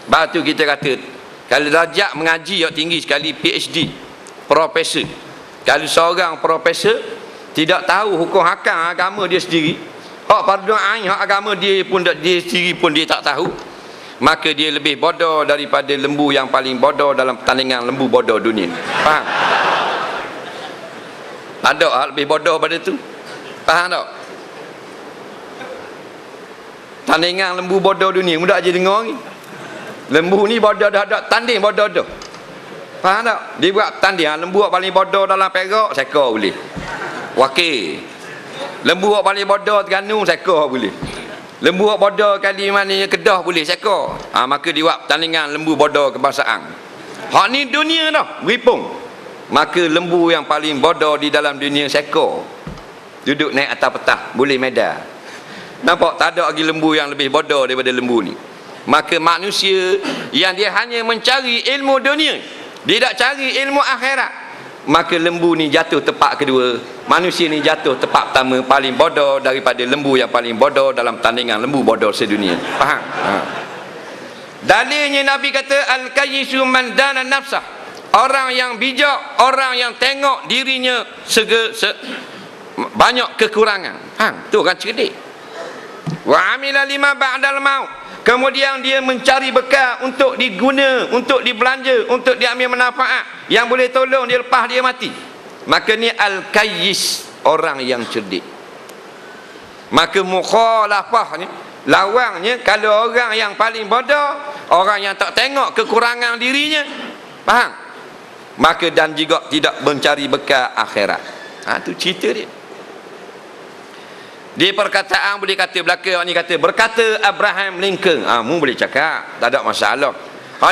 Sebab tu kita kata, kalau darjat mengaji yang tinggi sekali, PhD, profesor. Kalau seorang profesor tidak tahu hukum hakam agama dia sendiri, hak fardu ain hak agama dia pun dia sendiri pun dia tak tahu, maka dia lebih bodoh daripada lembu yang paling bodoh dalam pertandingan lembu bodoh dunia. Faham? Ada hal lebih bodoh pada tu. Faham tak? Tandingan lembu bodoh dunia, mudah je dengar ni. Lembu ni bodoh dah tanding bodoh dah. Faham tak? Dia buat tanding lembu yang paling bodoh dalam Perak, seka boleh. Wakil. Lembu yang paling bodoh Terengganu, seka boleh. Lembu yang bodoh kali mana Kedah boleh seka. Maka dia buat tandingan lembu bodoh kebangsaan. Hak ni dunia dah beripung. Maka lembu yang paling bodoh di dalam dunia seka. Duduk naik atas petah, boleh medal. Nampak tak ada lagi lembu yang lebih bodoh daripada lembu ni. Maka manusia yang dia hanya mencari ilmu dunia, dia tak cari ilmu akhirat, maka lembu ni jatuh tepat kedua. Manusia ni jatuh tepat pertama, paling bodoh daripada lembu yang paling bodoh dalam tandingan lembu bodoh sedunia. Faham? Dalilnya Nabi kata al-kayyisu man dana nafsah. Orang yang bijak, orang yang tengok dirinya banyak kekurangan. Tu kan cerdik. Wa amila lima ba'dal maut. Kemudian dia mencari bekal untuk diguna, untuk dibelanja, untuk diambil manfaat yang boleh tolong dia lepas dia mati. Maka ni al-kayyis, orang yang cerdik. Maka mukhalafah ni, lawangnya kalau orang yang paling bodoh, orang yang tak tengok kekurangan dirinya, faham? Maka dan juga tidak mencari bekal akhirat. Tu cerita dia. Di perkataan boleh kata belaka, ni kata berkata Abraham Lincoln. Mu boleh cakap, tak ada masalah.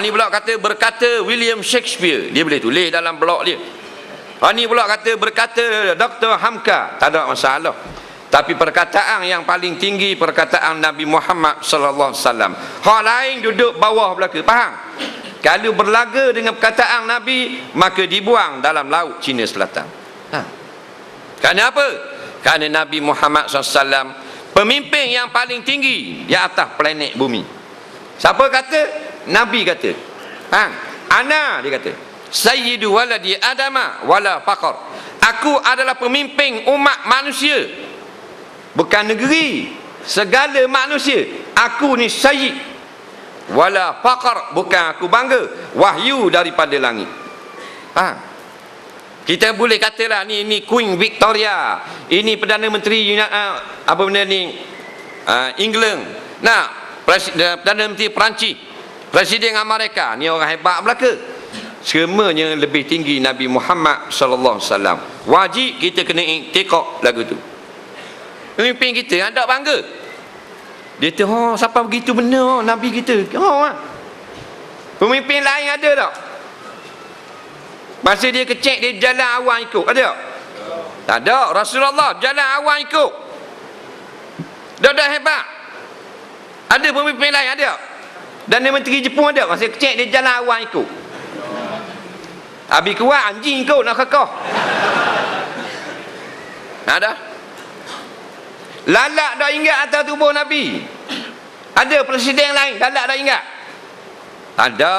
Ni pula kata berkata William Shakespeare, dia boleh tulis dalam blog dia. Ni pula kata berkata Dr. Hamka, tak ada masalah. Tapi perkataan yang paling tinggi perkataan Nabi Muhammad sallallahu alaihi wasallam. Hak lain duduk bawah belaka, faham? Kalau berlaga dengan perkataan Nabi, maka dibuang dalam laut Cina Selatan. Kerana apa? Kerana Nabi Muhammad SAW pemimpin yang paling tinggi di atas planet bumi. Siapa kata? Nabi kata. Ana, dia kata, Sayyidu waladi Adama wala faqar. Aku adalah pemimpin umat manusia, bukan negeri, segala manusia. Aku ni sayyid wala faqar, bukan aku bangga, wahyu daripada langit. Kita boleh katalah ni Queen Victoria, ini Perdana Menteri apa benda ni, England, Perdana Menteri Perancis, Presiden Amerika, ni orang hebat belaka. Semuanya lebih tinggi Nabi Muhammad sallallahu alaihi wasallam. Wajib kita kena iktikad lagu tu. Pemimpin kita hendak bangga. Dia tu, siapa begitu benar Nabi kita. Pemimpin lain ada tak? Masa dia kecek, dia jalan awam ikut, ada tak? Tak ada. Rasulullah jalan awam ikut. Dah hebat. Ada pemimpin lain, ada tak? Dan dia Menteri Jepun ada, masa kecek dia jalan awam ikut. Habis kuat anjing ikut nak kekah. Ada? Lalak dah ingat atas tubuh Nabi. Ada presiden lain lalak dah ingat? Ada.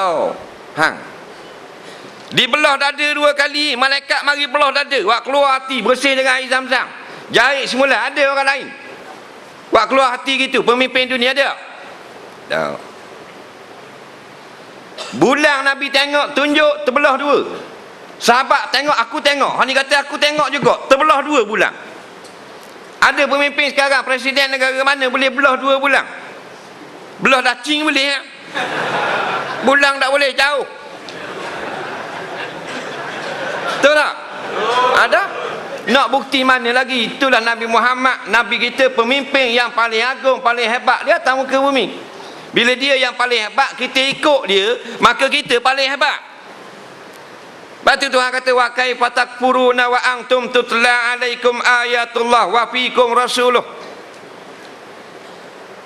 Dibelah dada 2 kali, malaikat mari belah dada, wak keluar hati bersih dengan air Zam-Zam. Jahit semula, ada orang lain wak keluar hati gitu. Pemimpin dunia ada? Tak. Bulan Nabi tengok, tunjuk, terbelah 2. Sahabat tengok, aku tengok. Ni kata aku tengok juga, terbelah 2 bulan. Ada pemimpin sekarang, presiden negara mana boleh belah 2 bulan? Belah dacing boleh, bulan tak boleh, jauh. Betul tak? Ada? Nak bukti mana lagi? Itulah Nabi Muhammad, Nabi kita, pemimpin yang paling agung, paling hebat di atas muka bumi. Bila dia yang paling hebat, kita ikut dia, maka kita paling hebat. Lepas tu Tuhan kata, wa kaifa takfuruna wa antum tutla alaikum ayatullah wa fiikum rasuluh.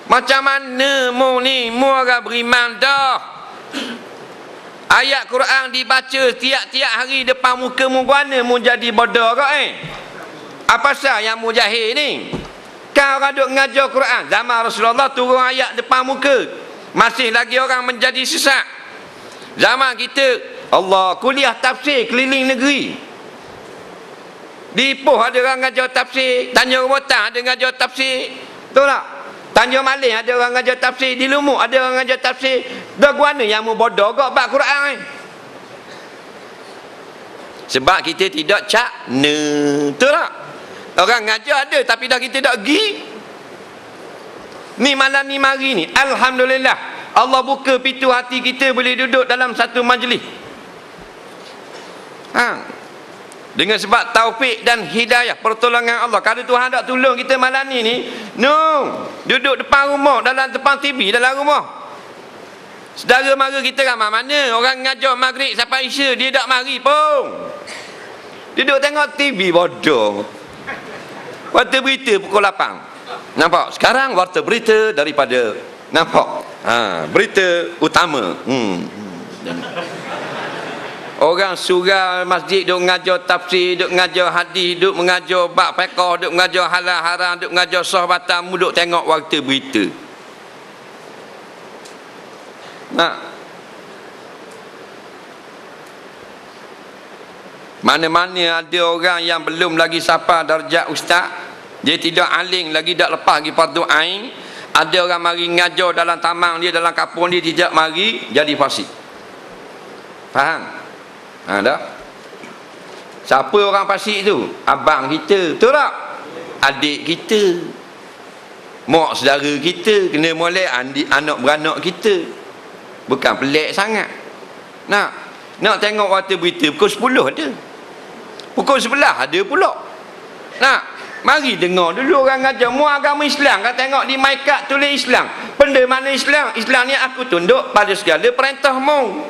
Macam mana mu ni, mu orang beriman dah, ayat Quran dibaca tiap-tiap hari depan muka mu, guana mu jadi bodoh ke? Apa sah yang mu jahil ni? Kau orang duk ngajar Quran zaman Rasulullah, turun ayat depan muka, masih lagi orang menjadi sesat. Zaman kita, Allah, kuliah tafsir keliling negeri. Di Ipoh ada orang ngajar tafsir, Tanjung Rotan ada ngajar tafsir, betul tak? Tanjung Malin ada orang ngajar tafsir, di Lumuk ada orang ngajar tafsir. Dah guana yang mu bodoh kau bab Quran. Sebab kita tidak cakna, betul tak? Orang ngajar ada, tapi dah kita tak pergi. Ni malam ni mari ni, alhamdulillah, Allah buka pintu hati kita, boleh duduk dalam satu majlis. Dengan sebab taufik dan hidayah, pertolongan Allah. Kalau Tuhan tak tolong kita malam ni, duduk depan rumah, dalam depan TV dalam rumah, saudara mara kita ramai mana. Orang ngajar maghrib sampai isya, dia tak mari pun, duduk tengok TV bodoh. Warta berita pukul 8, nampak? Sekarang warta berita daripada, nampak? Berita utama. Orang surau masjid duk mengajar tafsir, duk mengajar hadis, duk mengajar bab fiqh, duk mengajar halal haram, duk mengajar sahabatan, duk tengok warta berita. Mana-mana ada orang yang belum lagi sampai darjat ustaz, dia tidak aling lagi, tak lepas lagi fardu ain. Ada orang mari ngajar dalam taman dia, dalam kampung dia, tidak mari, jadi fasik. Faham? Dah. Siapa orang fasik tu? Abang kita, betul tak? Adik kita, mak saudara kita, kena molek anak beranak kita. Bukan pelik sangat. Nak tengok warta berita pukul 10 ada, pukul 11 ada pula. Mari dengar dulu orang ngajar mu agama Islam. Kan tengok di mic tulis Islam. Benda mana Islam? Islam ni aku tunduk pada segala perintah mu.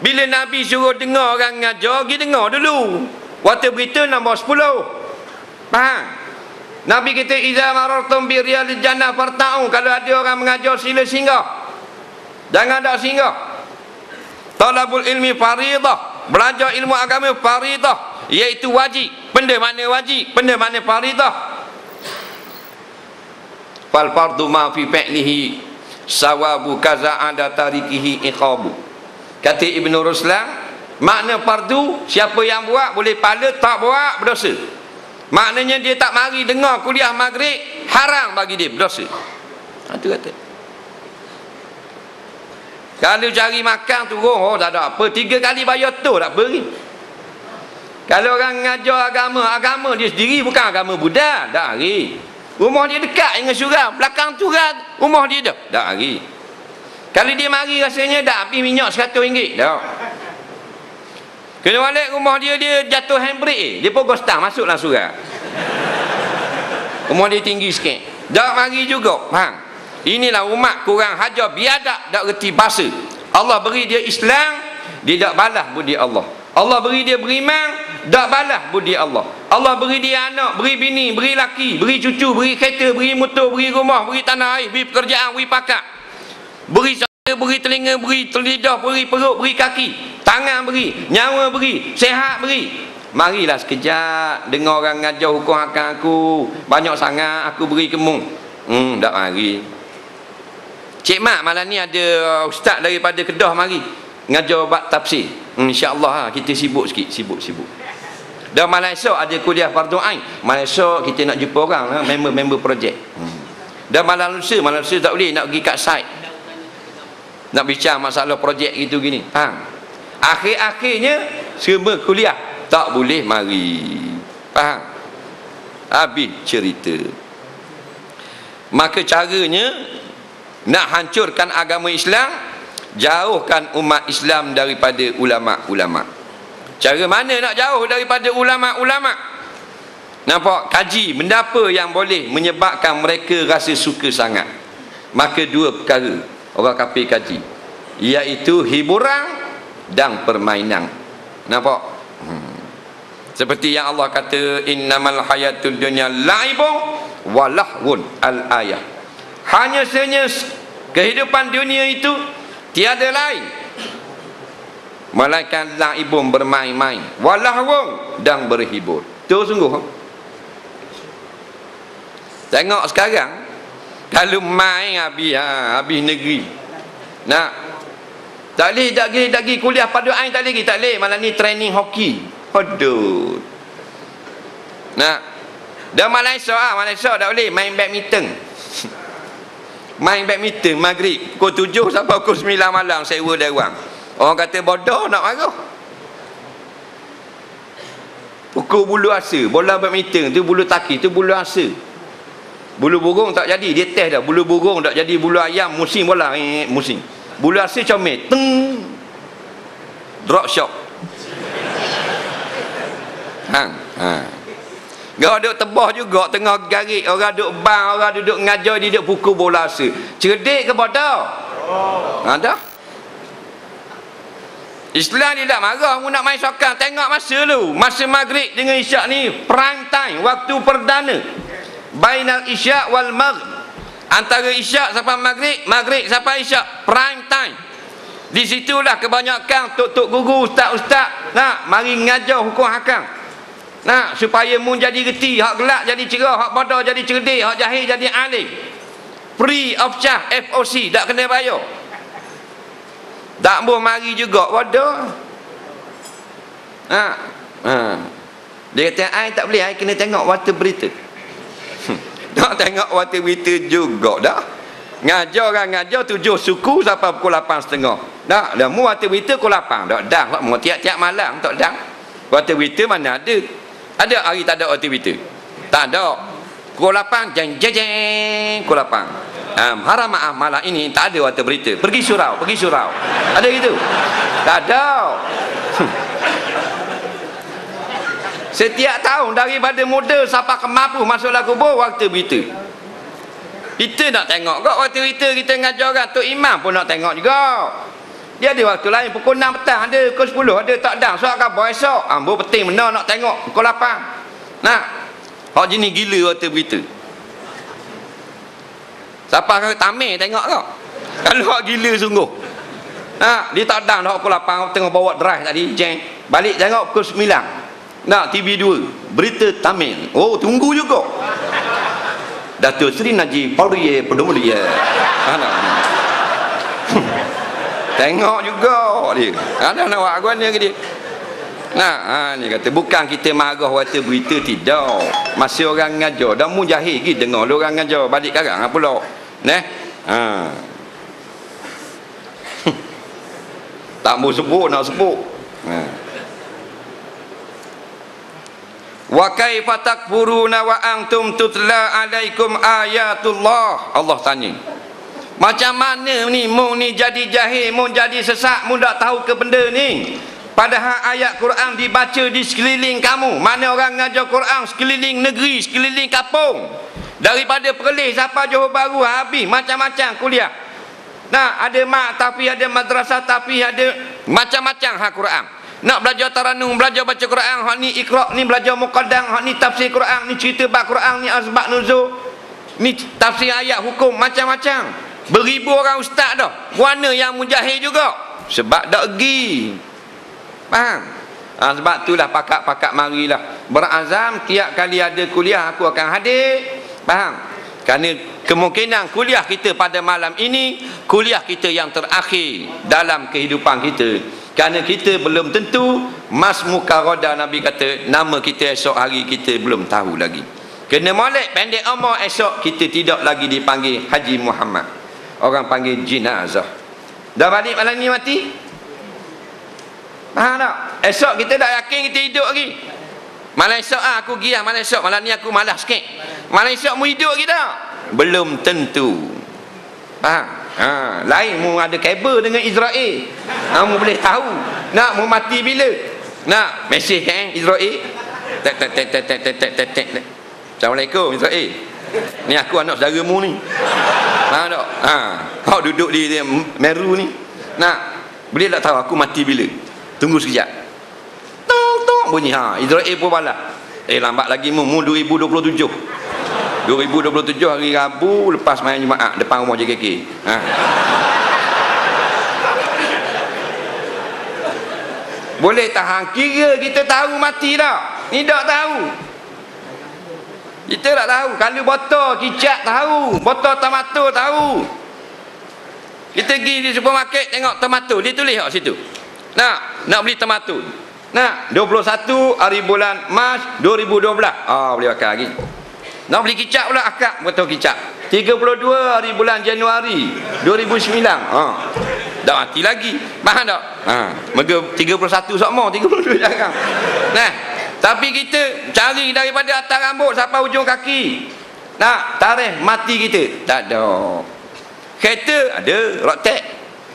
Bila Nabi suruh dengar orang ngajar, pergi dengar dulu. Waktu berita nombor 10. Faham? Nabi kata iza marartum bi riyadil jannah farta'u. Kalau ada orang mengajar sila singgah. Jangan ada singgah. Talabul ilmi faridah. Belajar ilmu agama faridah, iaitu wajib. Benda mana wajib? Benda mana faridah? Fal fardu ma fi fi'lihi sawabu kaza ada tarikihi iqabu. Kata Ibnu Ruslan, makna fardu siapa yang buat boleh pahala, tak buat berdosa. Maknanya dia tak mari dengar kuliah maghrib, haram bagi dia, berdosa. Itu kata. Kalau cari makan turun, oh tak ada apa, 3 kali bayar tu tak pergi. Kalau orang ngajar agama dia sendiri, bukan agama Buddha, dah hari. Rumah dia dekat dengan surau, belakang surau rumah dia dah, dah hari. Kalau dia mari rasanya dah habis minyak RM100 dah. Kena balik rumah dia jatuh handbrake, dia pokok stang masuklah surau. Rumah dia tinggi sikit, dah mari juga, faham? Inilah umat kurang hajar biadab, tak reti bahasa. Allah beri dia Islam, dia tak balas budi Allah. Allah beri dia beriman, tak balas budi Allah. Allah beri dia anak, beri bini, beri laki, beri cucu, beri kereta, beri motor, beri rumah, beri tanah air, beri pekerjaan, beri pakat, beri suara, beri telinga, beri lidah, beri perut, beri kaki, tangan beri, nyawa beri, sehat beri. Marilah sekejap dengar orang ngajar hukum akan aku, banyak sangat aku beri kemung. Tak mari. Cik Mat malam ni ada ustaz daripada Kedah mari ngajar bab tafsir. InsyaAllah kita sibuk sikit, sibuk. Dan malam esok ada kuliah fardu ain. Malam esok kita nak jumpa orang, member-member projek. Dan malam lusa tak boleh nak pergi kat site, nak bincang masalah projek gitu gini. Faham? Akhir-akhirnya semua kuliah tak boleh mari. Faham? Habis cerita. Maka caranya nak hancurkan agama Islam, jauhkan umat Islam daripada ulama-ulama. Cara mana nak jauh daripada ulama-ulama? Nampak? Kaji benda apa yang boleh menyebabkan mereka rasa suka sangat. Maka 2 perkara orang kafir kaji, iaitu hiburan dan permainan. Nampak? Seperti yang Allah kata, innamal hayatud dunya la'ibun wa lahwun, al-ayah. Hanya saja kehidupan dunia itu tiada lain melainkan la'ibun, bermain-main, walahwun, dan berhibur. Itu sungguh. Tengok sekarang, kalau main habis negeri. Nak tak boleh kuliah pada ain, tak boleh. Malam ni training hoki. Aduh. Nak dah malam esok tak boleh main badminton. Main badminton maghrib pukul 7 sampai pukul 9 malam sewa dewan. Orang kata bodoh nak marah. Pukul bulu asa, bola badminton tu bulu taki, tu bulu asa. Bulu burung tak jadi, dia test dah. Bulu burung tak jadi, bulu ayam musim bola, musim. Bulu asa comel, teng. Drop shot. Orang duduk tebah juga tengah garik, orang duduk bang, orang duduk ngajar, dia duduk pukul bola asa. Cerdik ke bodoh? Ada. Islam ni tak marah mu nak main sokang. Tengok masa lu, masa maghrib dengan isyak ni prime time, waktu perdana. Bainal isyak wal maghrib, antara isyak sampai maghrib, maghrib sampai isyak, prime time. Di situlah kebanyakan tok-tok guru, ustaz-ustaz nak mari ngajar hukum hakam. Nah, supaya mu jadi reti, hak gelap jadi cerah, hak bodoh jadi cerdik, hak jahil jadi alim. Free of charge, FOC, tak kena bayar. Tak boleh mari juga bodoh. Dia kata ai tak boleh, ai kena tengok warta berita. Tak tengok warta berita juga dah. Ngajar orang ngajar 7 suku sampai pukul 8.30. Dah, dah mu warta berita pukul 8. Dah mu tiap-tiap malam tak dah. Warta berita mana ada? Ada hari tak ada aktiviti? Tak ada. Pukul 8 jeng pukul 8. Haram maaf malam ini tak ada warta berita. Pergi surau. Ada gitu? Tak ada. Setiap tahun daripada muda sampai ke mampu masuklah kubur waktu berita. Kita nak tengok kok waktu berita kita ngajar orang. Tok Imam pun nak tengok juga. Dia ada waktu lain pukul 6 petang ada, pukul 10 ada, tak ada. Soal khabar esok. Ambo penting benar nak tengok pukul 8. Nah. Hak jenis gila waktu berita. Siapa kau tamir tengok kau. Kalau hak gila sungguh. Nah, dia tak ada dah pukul 8 tengah bawa drive tadi, jeng. Balik tengok pukul 9. Nah, TV 2 berita Tamil. Oh, tunggu juga. Datuk Seri Najib Pauliye Pedomulia. Tengok juga dia. Ada nak buat aguan dia ke dia. Nah, ni kata bukan kita marah waktu berita, tidak. Masih orang ngajar dah mujahid kita dengar orang ngajar balik karang apa pula. Neh. Tak mau sebut nak sebut. Wa kaifa takfuruna wa antum tutla alaikum ayatullah. Allah tanya, macam mana ni mu ni jadi jahil, mu jadi sesat, mu tak tahu ke benda ni, padahal ayat Quran dibaca di sekeliling kamu. Mana orang ngajar Quran sekeliling negeri, sekeliling kampung, daripada Perlis sampai Johor Bahru, habis macam-macam kuliah. Nah, ada mak tapi ada madrasah tapi ada macam-macam hak Quran. Nak belajar taranum, belajar baca Quran, hak ni Iqra, ni belajar muqaddam, hak ni tafsir Quran, ni cerita bab Quran, ni asbab nuzul, ni tafsir ayat hukum, macam-macam. Beribu orang ustaz dah. Mana yang mujahid juga? Sebab dak pergi. Faham? Sebab itulah pakak-pakak marilah berazam tiap kali ada kuliah aku akan hadir. Faham? Kerana kemungkinan kuliah kita pada malam ini kuliah kita yang terakhir dalam kehidupan kita. Kerana kita belum tentu mas mukarada, Nabi kata nama kita esok hari kita belum tahu lagi. Kena molek pendek umur esok kita tidak lagi dipanggil Haji Muhammad. Orang panggil jenazah. Dah balik malam ni mati. Faham tak? Esok kita tak yakin kita hidup lagi. Malam esok aku giah, malam esok, malam ni aku malas sikit. Malam esok mu hidup kita. Belum tentu. Faham? Lain mu ada kabel dengan Israel. Mu boleh tahu nak mu mati bila. Nak mesej kan Israel. Assalamualaikum Israel. Ni aku anak saudaramu ni. Faham tak? Kau duduk di Meru ni. Nak boleh tak tahu aku mati bila? Tunggu sekejap. Tok bunyi Israel pun balas. Lambat lagi mu 2027. 2027 hari Rabu lepas main Jumaat depan rumah JKK. Boleh tahan kira kita tahu mati tak? Ni tak tahu. Kita tak tahu. Kalau botol kicap tahu, botol tomato tahu. Kita pergi di supermarket tengok tomato, dia tulis kat situ. Nak beli tomato. 21 hari bulan Mac 2012. Boleh pakai lagi. Nak beli kicap pula akak betul kicap. 32 hari bulan Januari 2009. Dah mati lagi. Faham tak? Mega 31 sokmo, 32 jangan. Tapi kita cari daripada atas rambut sampai ujung kaki. Tarikh mati kita tak ada. Kereta ada, road tax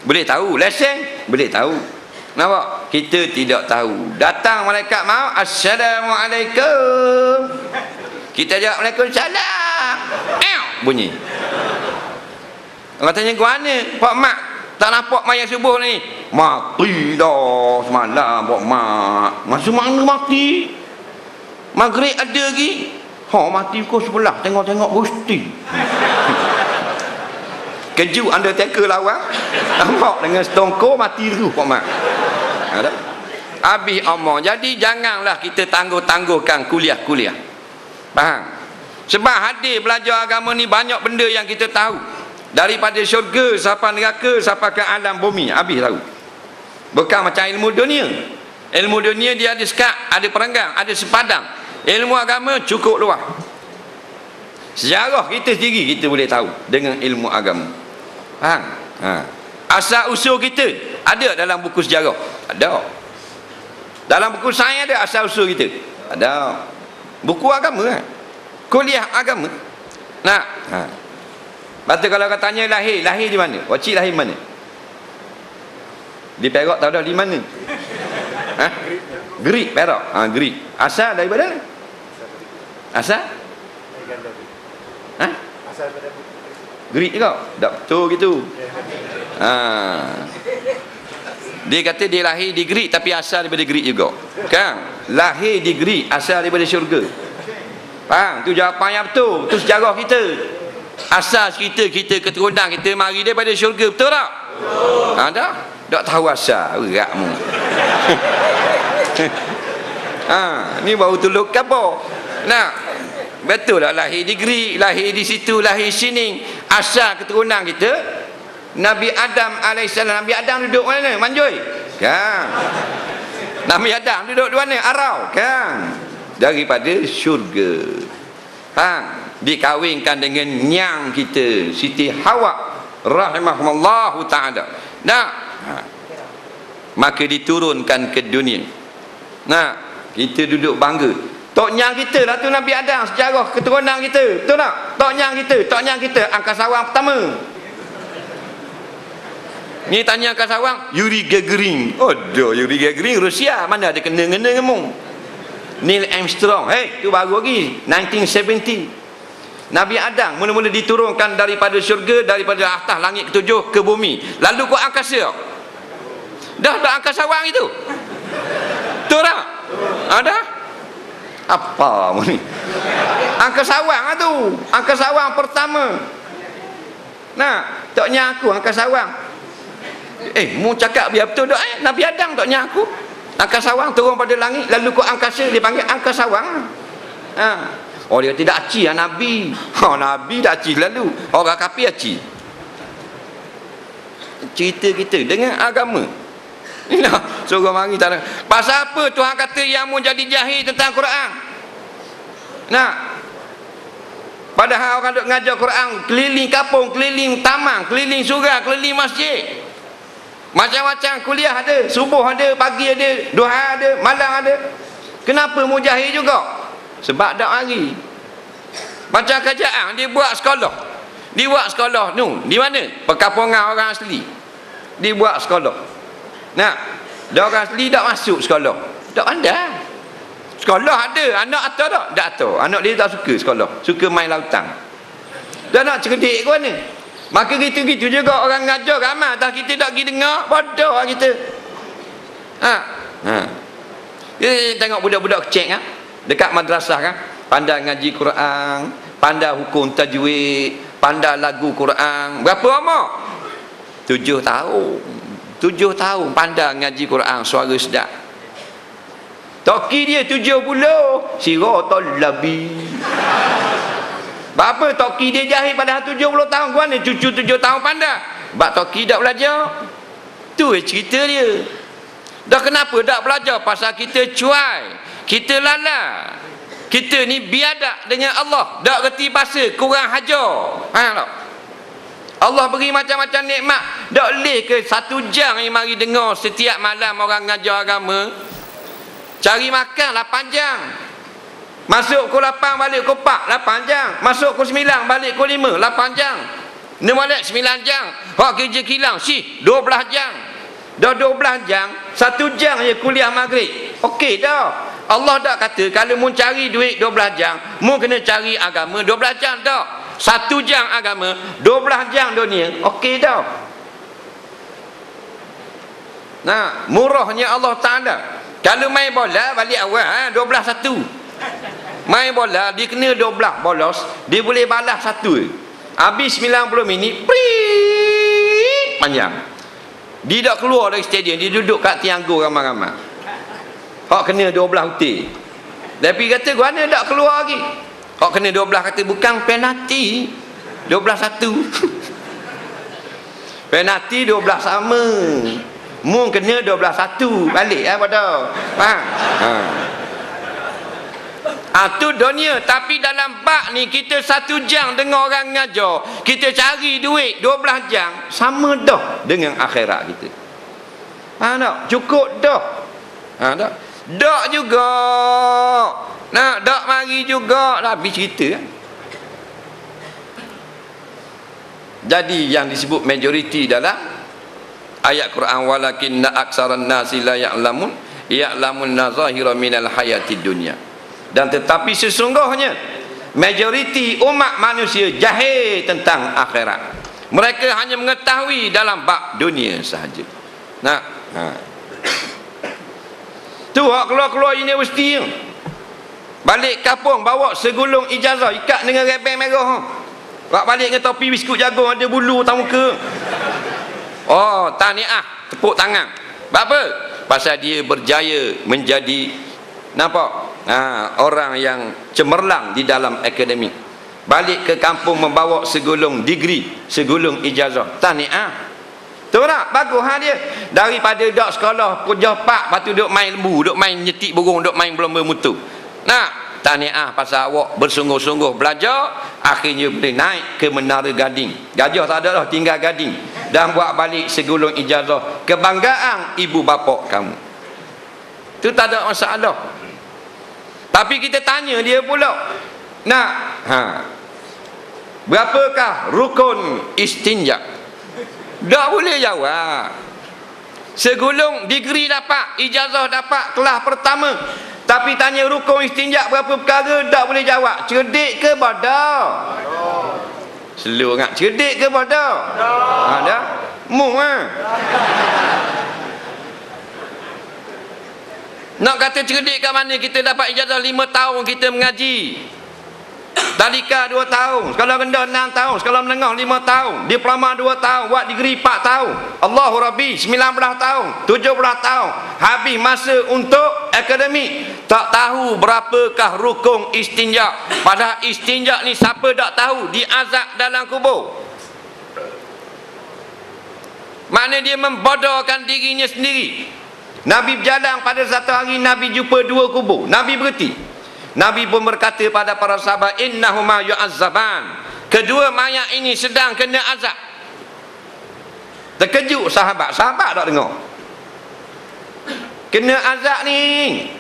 boleh tahu, lesen boleh tahu. Nampak? Kita tidak tahu. Datang malaikat maut, assalamualaikum. Kita jawab Waalaikumsalam. Bunyi. Orang tanya ke mana? Pak mak tak nampak mayat subuh ni. Mati dah semalam pak mak. Masa mana mati? Maghrib ada lagi. Mati pukul 11. Tengok-tengok gusti. Keju Undertaker lawan. Nampak dengan Stone Cold mati dulu pak mak. Ada. Habis omong. Jadi janganlah kita tangguh-tangguhkan kuliah-kuliah. Faham? Sebab hadir belajar agama ni banyak benda yang kita tahu. Daripada syurga sampai neraka sampai ke alam bumi, habis tahu. Bukan macam ilmu dunia. Ilmu dunia dia ada sekat, ada perenggang, ada sepadang. Ilmu agama cukup luas. Sejarah kita sendiri kita boleh tahu dengan ilmu agama. Faham? Asal usul kita ada dalam buku sejarah. Ada. Dalam buku sains ada asal usul kita. Ada. Buku agama kan? Kuliah agama. Lepas tu kalau katanya lahir di mana? Wacik lahir mana? Di Perak tahu dah di mana? Greek, Perak. Greek. Asal daripada? Asal? Asal daripada Greek juga. Tak betul gitu. Dia kata dia lahir di Greek tapi asal daripada Greek juga. Kan? Lahir di Greek, asal daripada syurga. Faham? Tu jawapan yang betul. Tu sejarah kita. Asal kita keturunan kita mari daripada syurga, betul tak? Dah? Tak tahu asal, beratmu. Ni baru tuluk apa? Nah, betul tak lahir di Greek, lahir di situ, lahir sini. Asal keturunan kita Nabi Adam alaihissalam. Nabi Adam duduk mana? Manjui. Kan? Nabi Adam duduk di mana? Arau. Kan? Daripada syurga. Dikawinkan dengan nyang kita Siti Hawa rahimahullahu ta'ala. Maka diturunkan ke dunia. Kita duduk bangga. Tok nyang kita lah tu Nabi Adam, sejarah keturunan kita. Betul tak? Tok nyang kita angkasawang pertama. Ni tanya angkasawang Yuri Gagarin. Yuri Gagarin Rusia. Mana ada kena-kena ngomong. Neil Armstrong, tu baru lagi 1970. Nabi Adam mula-mula diturunkan daripada syurga, daripada atas langit ketujuh ke bumi, lalu ke angkasa. Dah angkasawang itu. Betul tak? Ada? Apa ni? Angkasawang tu. Angkasawang pertama. Toknya aku angkasawang. Mu cakap biar betul tak? Nabi Adam toknya aku. Angkasawang turun pada langit, lalu ke angkasa, dia panggil angkasawang. Dia kata tak aci lah Nabi. Nabi tak aci lalu. Orang kafir aci. Cerita kita dengan agama. Suruh mari tak ada. Pasal apa Tuhan kata yang mu jadi jahil tentang Quran? Padahal orang duk ngajar Quran keliling kampung, keliling taman, keliling surau, keliling masjid. Macam-macam kuliah ada, subuh ada, pagi ada, duha ada, malam ada. Kenapa mu jahil juga? Sebab tak hari. Macam kerajaan dia buat sekolah. Dia buat sekolah tu di mana? Perkampungan orang asli. Dia buat sekolah. Dia orang asli tak masuk sekolah. Tak pandai. Sekolah ada, anak atau tak? Tak tahu. Anak dia tak suka sekolah, suka main lautan. Dia nak cerdik ke mana? Maka gitu-gitu juga orang ngajar ramai, tak kita tak pergi dengar, bodoh lah kita. Kita tengok budak-budak kecil kan, dekat madrasah kan, pandai ngaji Quran, pandai hukum tajwid, pandai lagu Quran. Berapa umur? 7 tahun. 7 tahun pandai ngaji Quran, suara sedap. Toki dia 70, siratal labi. Berapa toki dia jahil pada 70 tahun? Gua ni cucu 7 tahun pandai. Bak toki tak belajar. Tu cerita dia. Dah kenapa tak belajar? Pasal kita cuai, kita lala, kita ni biadab dengan Allah, tak reti bahasa, kurang hajar. Tak? Allah beri macam-macam nikmat, tak boleh ke 1 jam ni mari dengar setiap malam orang ngajar agama. Cari makan 8 jam. Masuk pukul 8 balik pukul 4, 8 jam. Masuk pukul 9 balik pukul 5, 8 jam. Ni balik 9 jam. Hak kerja kilang 12 jam. Dah 12 jam, 1 jam je kuliah maghrib. Okey dah. Allah tak kata kalau mu cari duit 12 jam, mu kena cari agama 12 jam tak. 1 jam agama, 12 jam dunia. Okey dah. Murahnya Allah Ta'ala. Kalau main bola balik awal 12-1. Main bola dia kena 12 bolos, dia boleh balas 1. Habis 90 minit panjang. Dia tak keluar dari stadium, dia duduk kat tianggu ramai-ramai. Hak kena 12 utir. Tapi kata gua mana tak keluar lagi. Hak kena 12 kata bukan penalti. 12-1. Penalti 12 sama. Mu kena 12-1 balik pada. Faham? Tu dunia. Tapi dalam bak ni kita 1 jam dengar orang ngajar, kita cari duit 12 jam, sama dah dengan akhirat kita. Tak? Cukup dah. Tak? Dak juga. Dak mari juga. Habis cerita kan? Jadi yang disebut majoriti dalam ayat Quran, walakinna aksaran nasi la ya'lamun, ya'lamun nazahira minal hayatid dunya. Dan tetapi sesungguhnya majoriti umat manusia jahil tentang akhirat. Mereka hanya mengetahui dalam bab dunia sahaja. Nah, tu hak keluar-keluar universiti tu, balik kampung bawa segulung ijazah ikat dengan rebeng merah. Bak balik dengan topi biskut jagung ada bulu atas muka. Oh, tahniah, tepuk tangan. Apa? Pasal dia berjaya menjadi nampak orang yang cemerlang di dalam akademik. Balik ke kampung membawa segulung degree, segulung ijazah. Tahniah. Tahu tak? Bagus dia. Daripada dok sekolah kerja pak, lepas tu dok main lembu, dok main nyetik burung, dok main berlomba mutu. Nah, tahniah pasal awak bersungguh-sungguh belajar, akhirnya boleh naik ke Menara Gading. Gajah tak ada dah, tinggal Gading. Dan buat balik segulung ijazah. Kebanggaan ibu bapa kamu. Itu tak ada masalah. Tapi kita tanya dia pula, nah, berapakah rukun istinja? Tak boleh jawab. Segulung degree dapat, ijazah dapat, kelas pertama, tapi tanya rukun istinja berapa perkara, tak boleh jawab. Cerdik ke bodoh? Slow ngak, cerdik ke bodoh? Ada? Mu Nak kata cerdik kat mana? Kita dapat ijazah 5 tahun kita mengaji. Tadika 2 tahun, sekolah rendah 6 tahun, sekolah menengah 5 tahun, diploma 2 tahun, buat degree 4 tahun. Allahu Rabbi 19 tahun, 17 tahun. Habis masa untuk akademik. Tak tahu berapakah rukun istinja. Padahal istinja ni siapa tak tahu, diazab dalam kubur. Makna dia membodohkan dirinya sendiri. Nabi berjalan pada satu hari, Nabi jumpa 2 kubur. Nabi berhenti. Nabi pun berkata pada para sahabat, innahuma yu'azzaban. Kedua mayat ini sedang kena azab. Terkejut sahabat. Sahabat tak dengar. Kena azab ni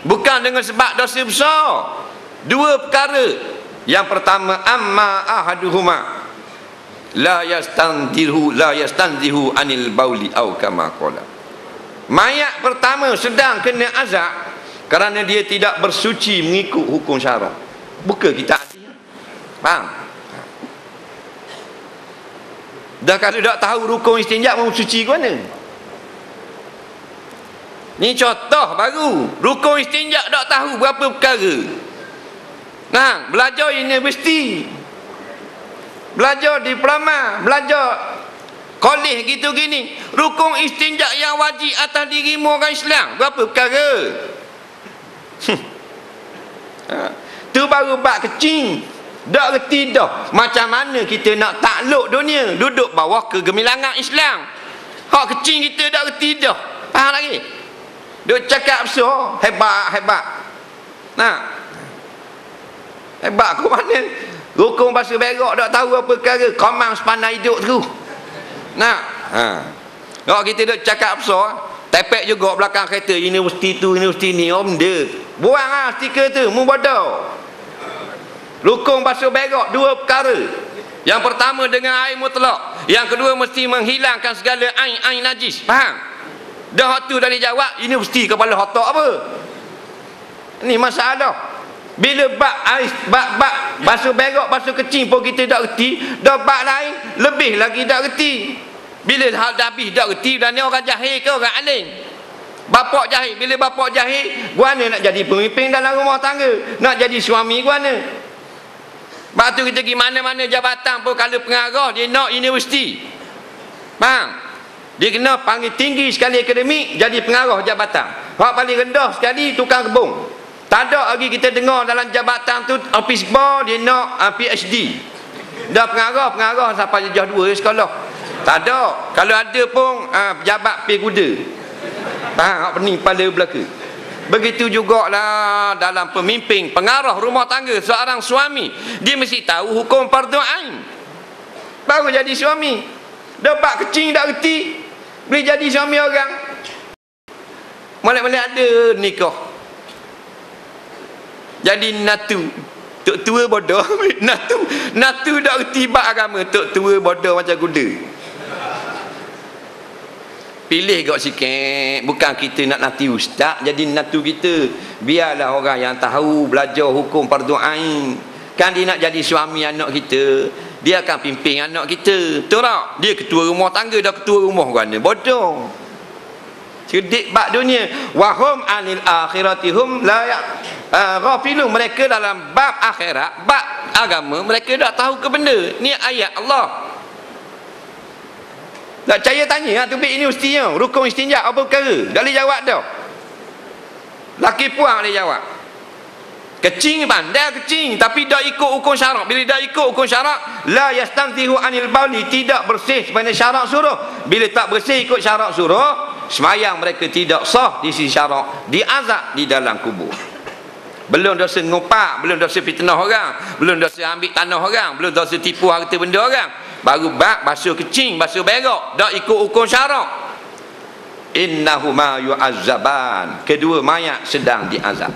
bukan dengan sebab dosa besar. 2 perkara. Yang pertama, amma ahaduhuma la yastanzihu anil bauli au kama qala. Mayat pertama sedang kena azab kerana dia tidak bersuci mengikut hukum syarak. Buka kita hati. Faham? Dah kalau tak tahu rukun istinja mau suci ke mana? Ni contoh baru. Rukun istinja tak tahu berapa perkara. Nah, belajar universiti, belajar diploma, belajar kolej gitu gini. Rukun istinja yang wajib atas dirimu orang Islam berapa perkara? Tu baru bab kecil. Tak reti dah macam mana kita nak takluk dunia, duduk bawah kegemilangan Islam. Hak kecil kita tak reti dah. Faham lagi? Duk cakap besar, hebat. Nah, hebat ke mana? Rukun bahasa berak tak tahu apa perkara. Komang sepandai hidup tu. Nah, kalau kita duk cakap besar, tepek juga belakang kereta universiti tu, universiti ni, benda. Buang lah stiker tu, mu bodoh. Rukun bahasa berak 2 perkara. Yang pertama dengan air mutlak, yang kedua mesti menghilangkan segala ain najis. Faham? Dah tu dah dijawab, universiti kepala otak apa? Ni masalah. Bila bab bahasa berak, bahasa kecil pun kita tak reti, dah bab lain lebih lagi tak reti. Bila dah habis tak reti, dan ni orang jahil ke orang alim? Bapak jahil. Bila bapak jahil, guana nak jadi pemimpin dalam rumah tangga, nak jadi suami guana. Sebab tu kita pergi mana-mana jabatan pun, kalau pengarah dia nak universiti. Faham? Dia kena panggil tinggi sekali akademik, jadi pengarah jabatan. Hak paling rendah sekali tukang kebun. Tak ada lagi kita dengar dalam jabatan tu office boy dia nak PhD. Dah pengarah sampai jejah 2 sekolah. Tak ada. Kalau ada pun pejabat pergi kuda. Faham? Hak pening kepala belaka. Begitu jugalah dalam pemimpin, pengarah rumah tangga, seorang suami, dia mesti tahu hukum fardu ain. Baru jadi suami. Dapat kecil tak reti, boleh jadi suami orang. Mulai-mulai ada nikah. Jadi natu. Tok tua bodoh. Natu tak reti bab agama. Tok tua bodoh macam kuda. Pilih gak sikit. Bukan kita nak nanti ustaz jadi natu kita. Biarlah orang yang tahu belajar hukum fardu ain. Kan dia nak jadi suami anak kita. Dia akan pimpin anak kita. Betul tak? Dia ketua rumah tangga, dah ketua rumah mana? Bodoh. Cerdik bab dunia. Wahum anil akhiratihum la ghafilun. Mereka dalam bab akhirat, bab agama, mereka tak tahu ke benda. Ni ayat Allah. Tak percaya tanya tubik universitinya, rukun istinja apa perkara? Tak boleh jawab dah. Laki puang boleh jawab. Kecing pandai kecing, tapi dah ikut hukum syarak. Bila dah ikut hukum syarak, la yastanzihu anil bauli, tidak bersih sebenarnya syarak suruh. Bila tak bersih ikut syarak suruh, semayang mereka tidak sah di sisi syarak, diazab di dalam kubur. Belum dosa ngopak, belum dosa fitnah orang, belum dosa ambil tanah orang, belum dosa tipu harta benda orang. Baru bab basuh kecing, basuh berak, dak ikut hukum syarak. Innahuma yu'azzaban, kedua mayat sedang diazab.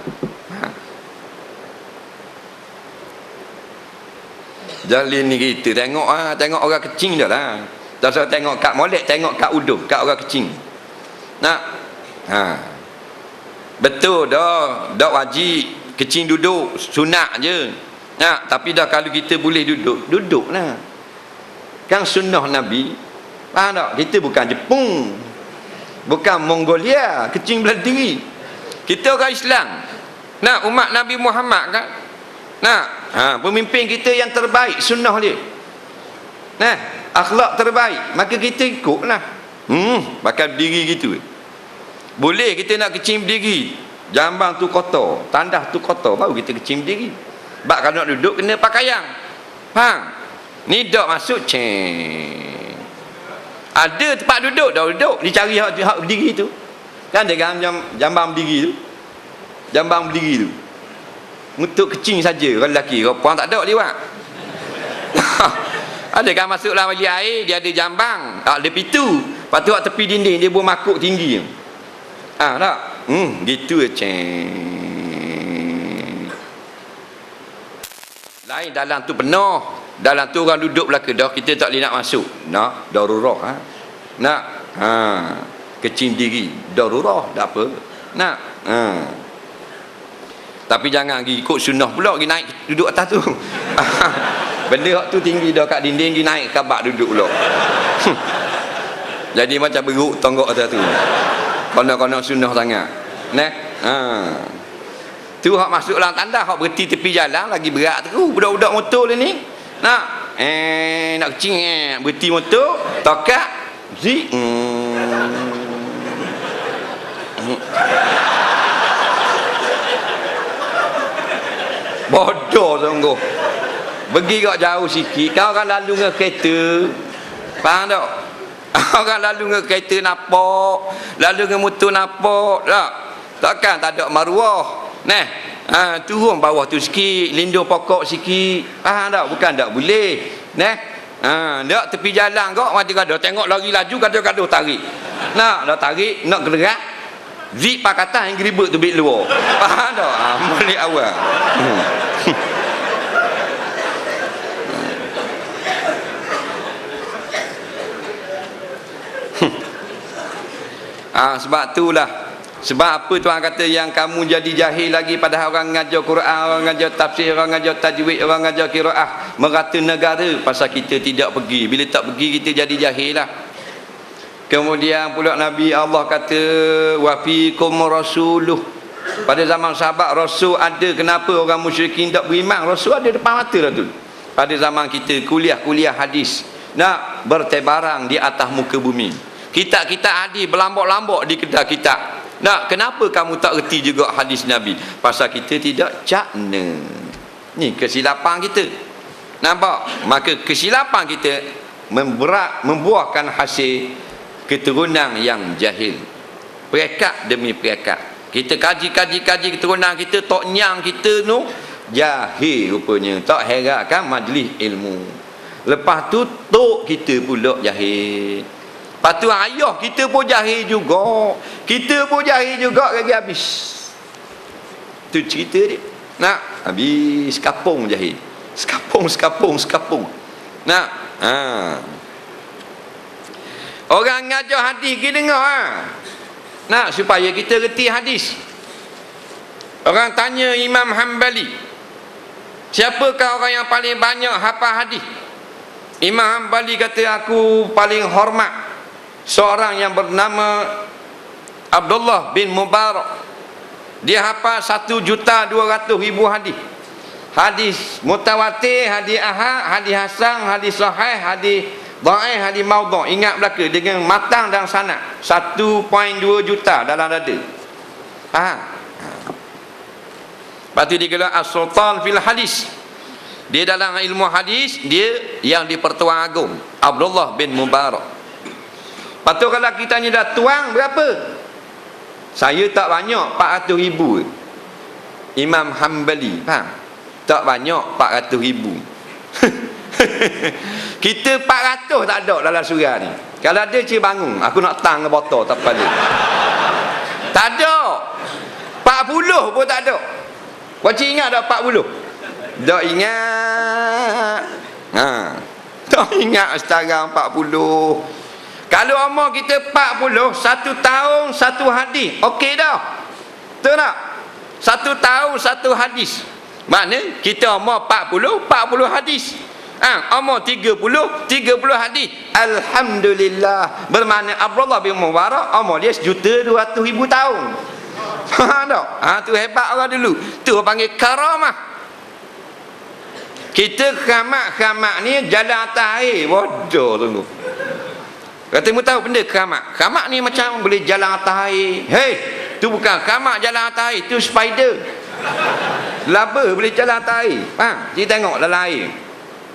Jadi ni kita tengok tengok orang kecing dah lah. Tak usah tengok kat molek, tengok kat uduh, kat orang kecing. Nak? Betul dah, dak wajib kecing duduk, sunat je. Nah, tapi dah kalau kita boleh duduk, duduklah. Kan sunnah Nabi. Faham tak? Kita bukan Jepun. Bukan Mongolia, kecing belah diri. Kita orang Islam. Nah, umat Nabi Muhammad kan? Nah, pemimpin kita yang terbaik, sunnah dia. Nah, akhlak terbaik, maka kita ikutlah. Bakal diri gitu. Boleh kita nak kecing berdiri, jambang tu kotor, tandas tu kotor, baru kita kecing berdiri. Sebab kalau nak duduk kena pakaian. Faham? Ni dak masuk ceng. Ada tempat duduk, dah duduk, dicari hak berdiri tu. Kan dia jambang berdiri tu. Jambang berdiri tu. Untuk kecing saja orang lelaki, orang puan tak ada lewat. Ada kan masuklah wali air, dia ada jambang, ada pintu. Lepas tu kat tepi dinding dia buat makuk tinggi. Tak? Gitu ceng. Lain dalam tu penuh. Dalam tu orang duduk belaka dah, kita tak boleh nak masuk. Nak darurah Nak kecing diri, darurah tak apa. Nak tapi jangan pergi ikut sunnah pula, pergi naik duduk atas tu. Benda hak tu tinggi dah kat dinding, pergi naik kabak duduk pula. Jadi macam beruk tonggok atas tu. Konon-konon sunnah sangat. Tu hak masuk dalam tanda, hak berhenti tepi jalan lagi berat tu. Budak-budak motor dia ni. Nak nak kecing berhenti motor, tokak zi. Bodoh sungguh. Pergi kat jauh sikit, kau orang lalu dengan kereta. Faham tak? Orang lalu dengan kereta nampak, lalu dengan motor nampak tak? Takkan tak ada maruah. Nah, turun bawah tu sikit, lindung pokok sikit. Faham tak? Bukan tak boleh. Nah, tak tepi jalan kau macam gaduh, tengok lari laju gaduh-gaduh tarik. Nak dah tarik, nak gerak. Zip pakatan yang geribut tu bit luar. Faham tak? Balik awal. Sebab itulah. Sebab apa Tuhan kata yang kamu jadi jahil lagi pada orang ngajar Quran, orang ngajar tafsir, orang ngajar tajwid, orang ngajar qiraah, merata negara pasal kita tidak pergi. Bila tak pergi kita jadi jahil lah. Kemudian pula Nabi Allah kata wa fiikum rasuluh. Pada zaman sahabat Rasul ada, kenapa orang musyrikin tak beriman? Rasul ada depan mata lah tu. Pada zaman kita kuliah hadis nak bertebarang di atas muka bumi. Kitab-kitab hadis berlambak-lambak di kedai kitab. Nak, kenapa kamu tak erti juga hadis Nabi? Pasal kita tidak cakna. Ni kesilapan kita. Nampak? Maka kesilapan kita membuahkan hasil keturunan yang jahil. Perekat demi perekat. Kita kaji keturunan kita, tok nyang kita tu jahil rupanya. Tak herankan majlis ilmu. Lepas tu tok kita pula jahil. Lepas tu ayah kita pun jahil juga. Kita pun jahil juga lagi habis. Tu cerita dia. Nak, habis kapung jahil. Sekapung. Nak, Orang ngajar hadis kita dengar Nak supaya kita reti hadis. Orang tanya Imam Hanbali, siapakah orang yang paling banyak hafal hadis? Imam Hanbali kata, aku paling hormat seorang yang bernama Abdullah bin Mubarak. Dia hafal 1.200.000 hadis. Hadis mutawatir, hadis ahad, hadis hasan, hadis sahih, hadis dhaif, hadis maudhu'. Ingat belaka dengan matang dan sanad. 1.2 juta dalam dada. Faham? Lepas tu dia kata As-Sultan fil Hadis. Dia dalam ilmu hadis, dia yang di Pertuan Agong, Abdullah bin Mubarak. Lepas tu kalau kita tanya dah tuang berapa? Saya tak banyak, 400,000. Imam Hanbali, faham? Tak banyak, 400,000. Kita 400 tak ada dalam surah ni. Kalau ada, cik bangun, aku nak tang ke botol tak balik. Tak ada. 40 pun tak ada. Wajib ingat tak 40? Tak ingat. Tak ingat sekarang 40. Kalau umur kita 40, 1 tahun 1 hadis, okey dah. Betul tak? 1 tahun 1 hadis. Mana kita umur 40, 40 hadis. Umur 30, 30 hadis. Alhamdulillah. Bermakna Abdullah bin Mubarak umur dia 1.200.000 tahun. Faham tak? Tu hebat orang dulu. Tu orang panggil karamah. Kita keramat ni jalan atas air. Bodoh tunggu. Kata mu tahu benda keramat? Keramat ni macam boleh jalan atas air. Hei, tu bukan keramat jalan atas air, tu spider. Laba boleh jalan atas air. Faham? Kita tengok dalam air.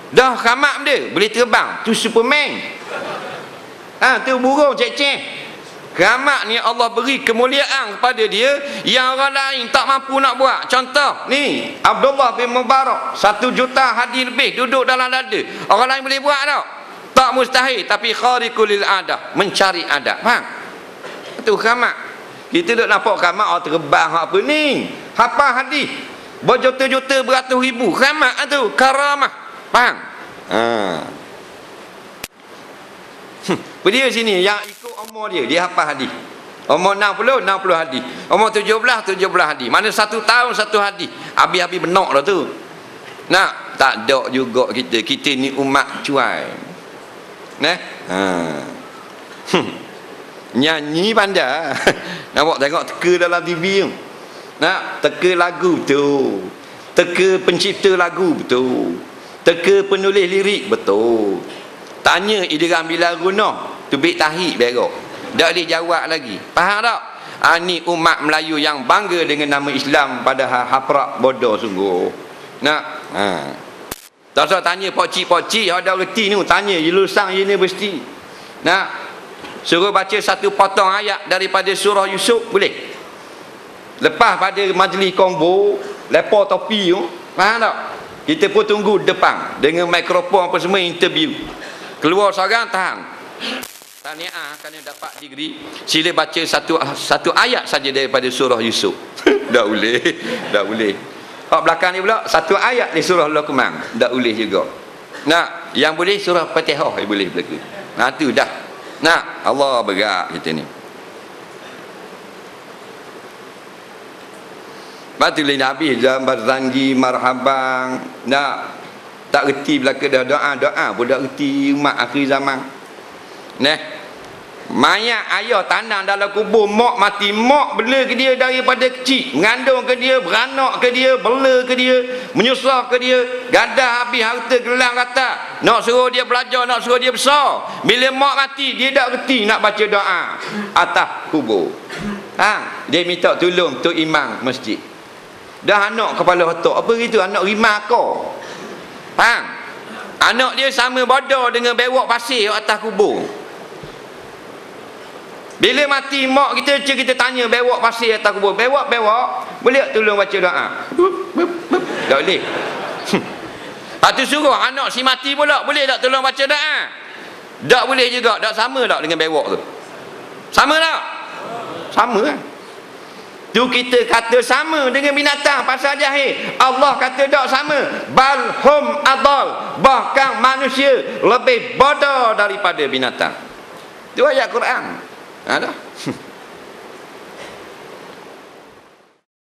Dah keramat benda, boleh terbang. Tu Superman. Tu burung cek-cek. Keramat ni Allah beri kemuliaan kepada dia yang orang lain tak mampu nak buat. Contoh ni Abdullah bin Mubarak, 1 juta hadis lebih duduk dalam dada. Orang lain boleh buat tak? Tak mustahil, tapi khariqul lil adah, mencari adat. Faham? Itu keramat. Kita duk nampak keramat orang terbang apa ni? Hafal hadis berjuta-juta, beratus ribu. Keramat tu karamah. Faham? Dia sini yang ikut umur dia hafal hadis. Umur 60 hadis. Umur 17 hadis. Mana 1 tahun 1 hadis. Habis-habis benak dah tu. Nak tak ada juga kita. Kita ni umat cuai. Nyanyi pandai. Nampak tengok teka dalam TV tu. Nak teka lagu betul. Teka pencipta lagu betul. Teka penulis lirik betul. Tanya idram bila guna tu bik tahi berok. Tak boleh jawab lagi. Faham tak? Ni umat Melayu yang bangga dengan nama Islam, padahal haprak bodoh sungguh. Nak tak usah tanya pokcik-pokcik ada reti ni, tanya lulusan universiti. Nak suruh baca 1 potong ayat daripada surah Yusuf boleh. Lepas pada majlis kombo lepas topi tu, faham tak? Kita pun tunggu depan dengan mikrofon apa semua, interview. Keluar seorang tahan. Tahniah kerana dapat degree. Sila baca satu ayat saja daripada surah Yusuf. Tak boleh. Tak boleh. Belakang ni pula 1 ayat di surah Luqman. Tak boleh juga. Nak yang boleh surah Fatihah boleh belaka. Tu dah. Nak Allah berat kita ni. Batulin Nabi jambar zanji marhaban. Nak tak reti belaka dah doa pun tak reti umat akhir zaman. Mayat ayah tanam dalam kubur, mak mati, mak bela ke dia daripada kecil, mengandung ke dia, beranak ke dia, bela ke dia, menyusah ke dia, gadah habis harta gelang kata, nak suruh dia belajar, nak suruh dia besar. Bila mak mati, dia tak reti nak baca doa atas kubur. Dia minta tolong tu imam masjid. Dah anak kepala otak apa gitu, anak rimah kau. Faham? Anak dia sama bodoh dengan bewak pasir atas kubur. Bila mati mak kita tanya bewak pasir atas kubur, bewak boleh tak tolong baca doa? Tak boleh. Lepas tu suruh anak si mati pula, boleh tak tolong baca doa? Tak boleh juga. Tak sama tak dengan bewak tu? Sama tak? Sama kan? Tu kita kata sama dengan binatang pasal jahil. Allah kata tak sama. Balhum adal. Bahkan manusia lebih bodoh daripada binatang. Itu ayat Quran. Ada.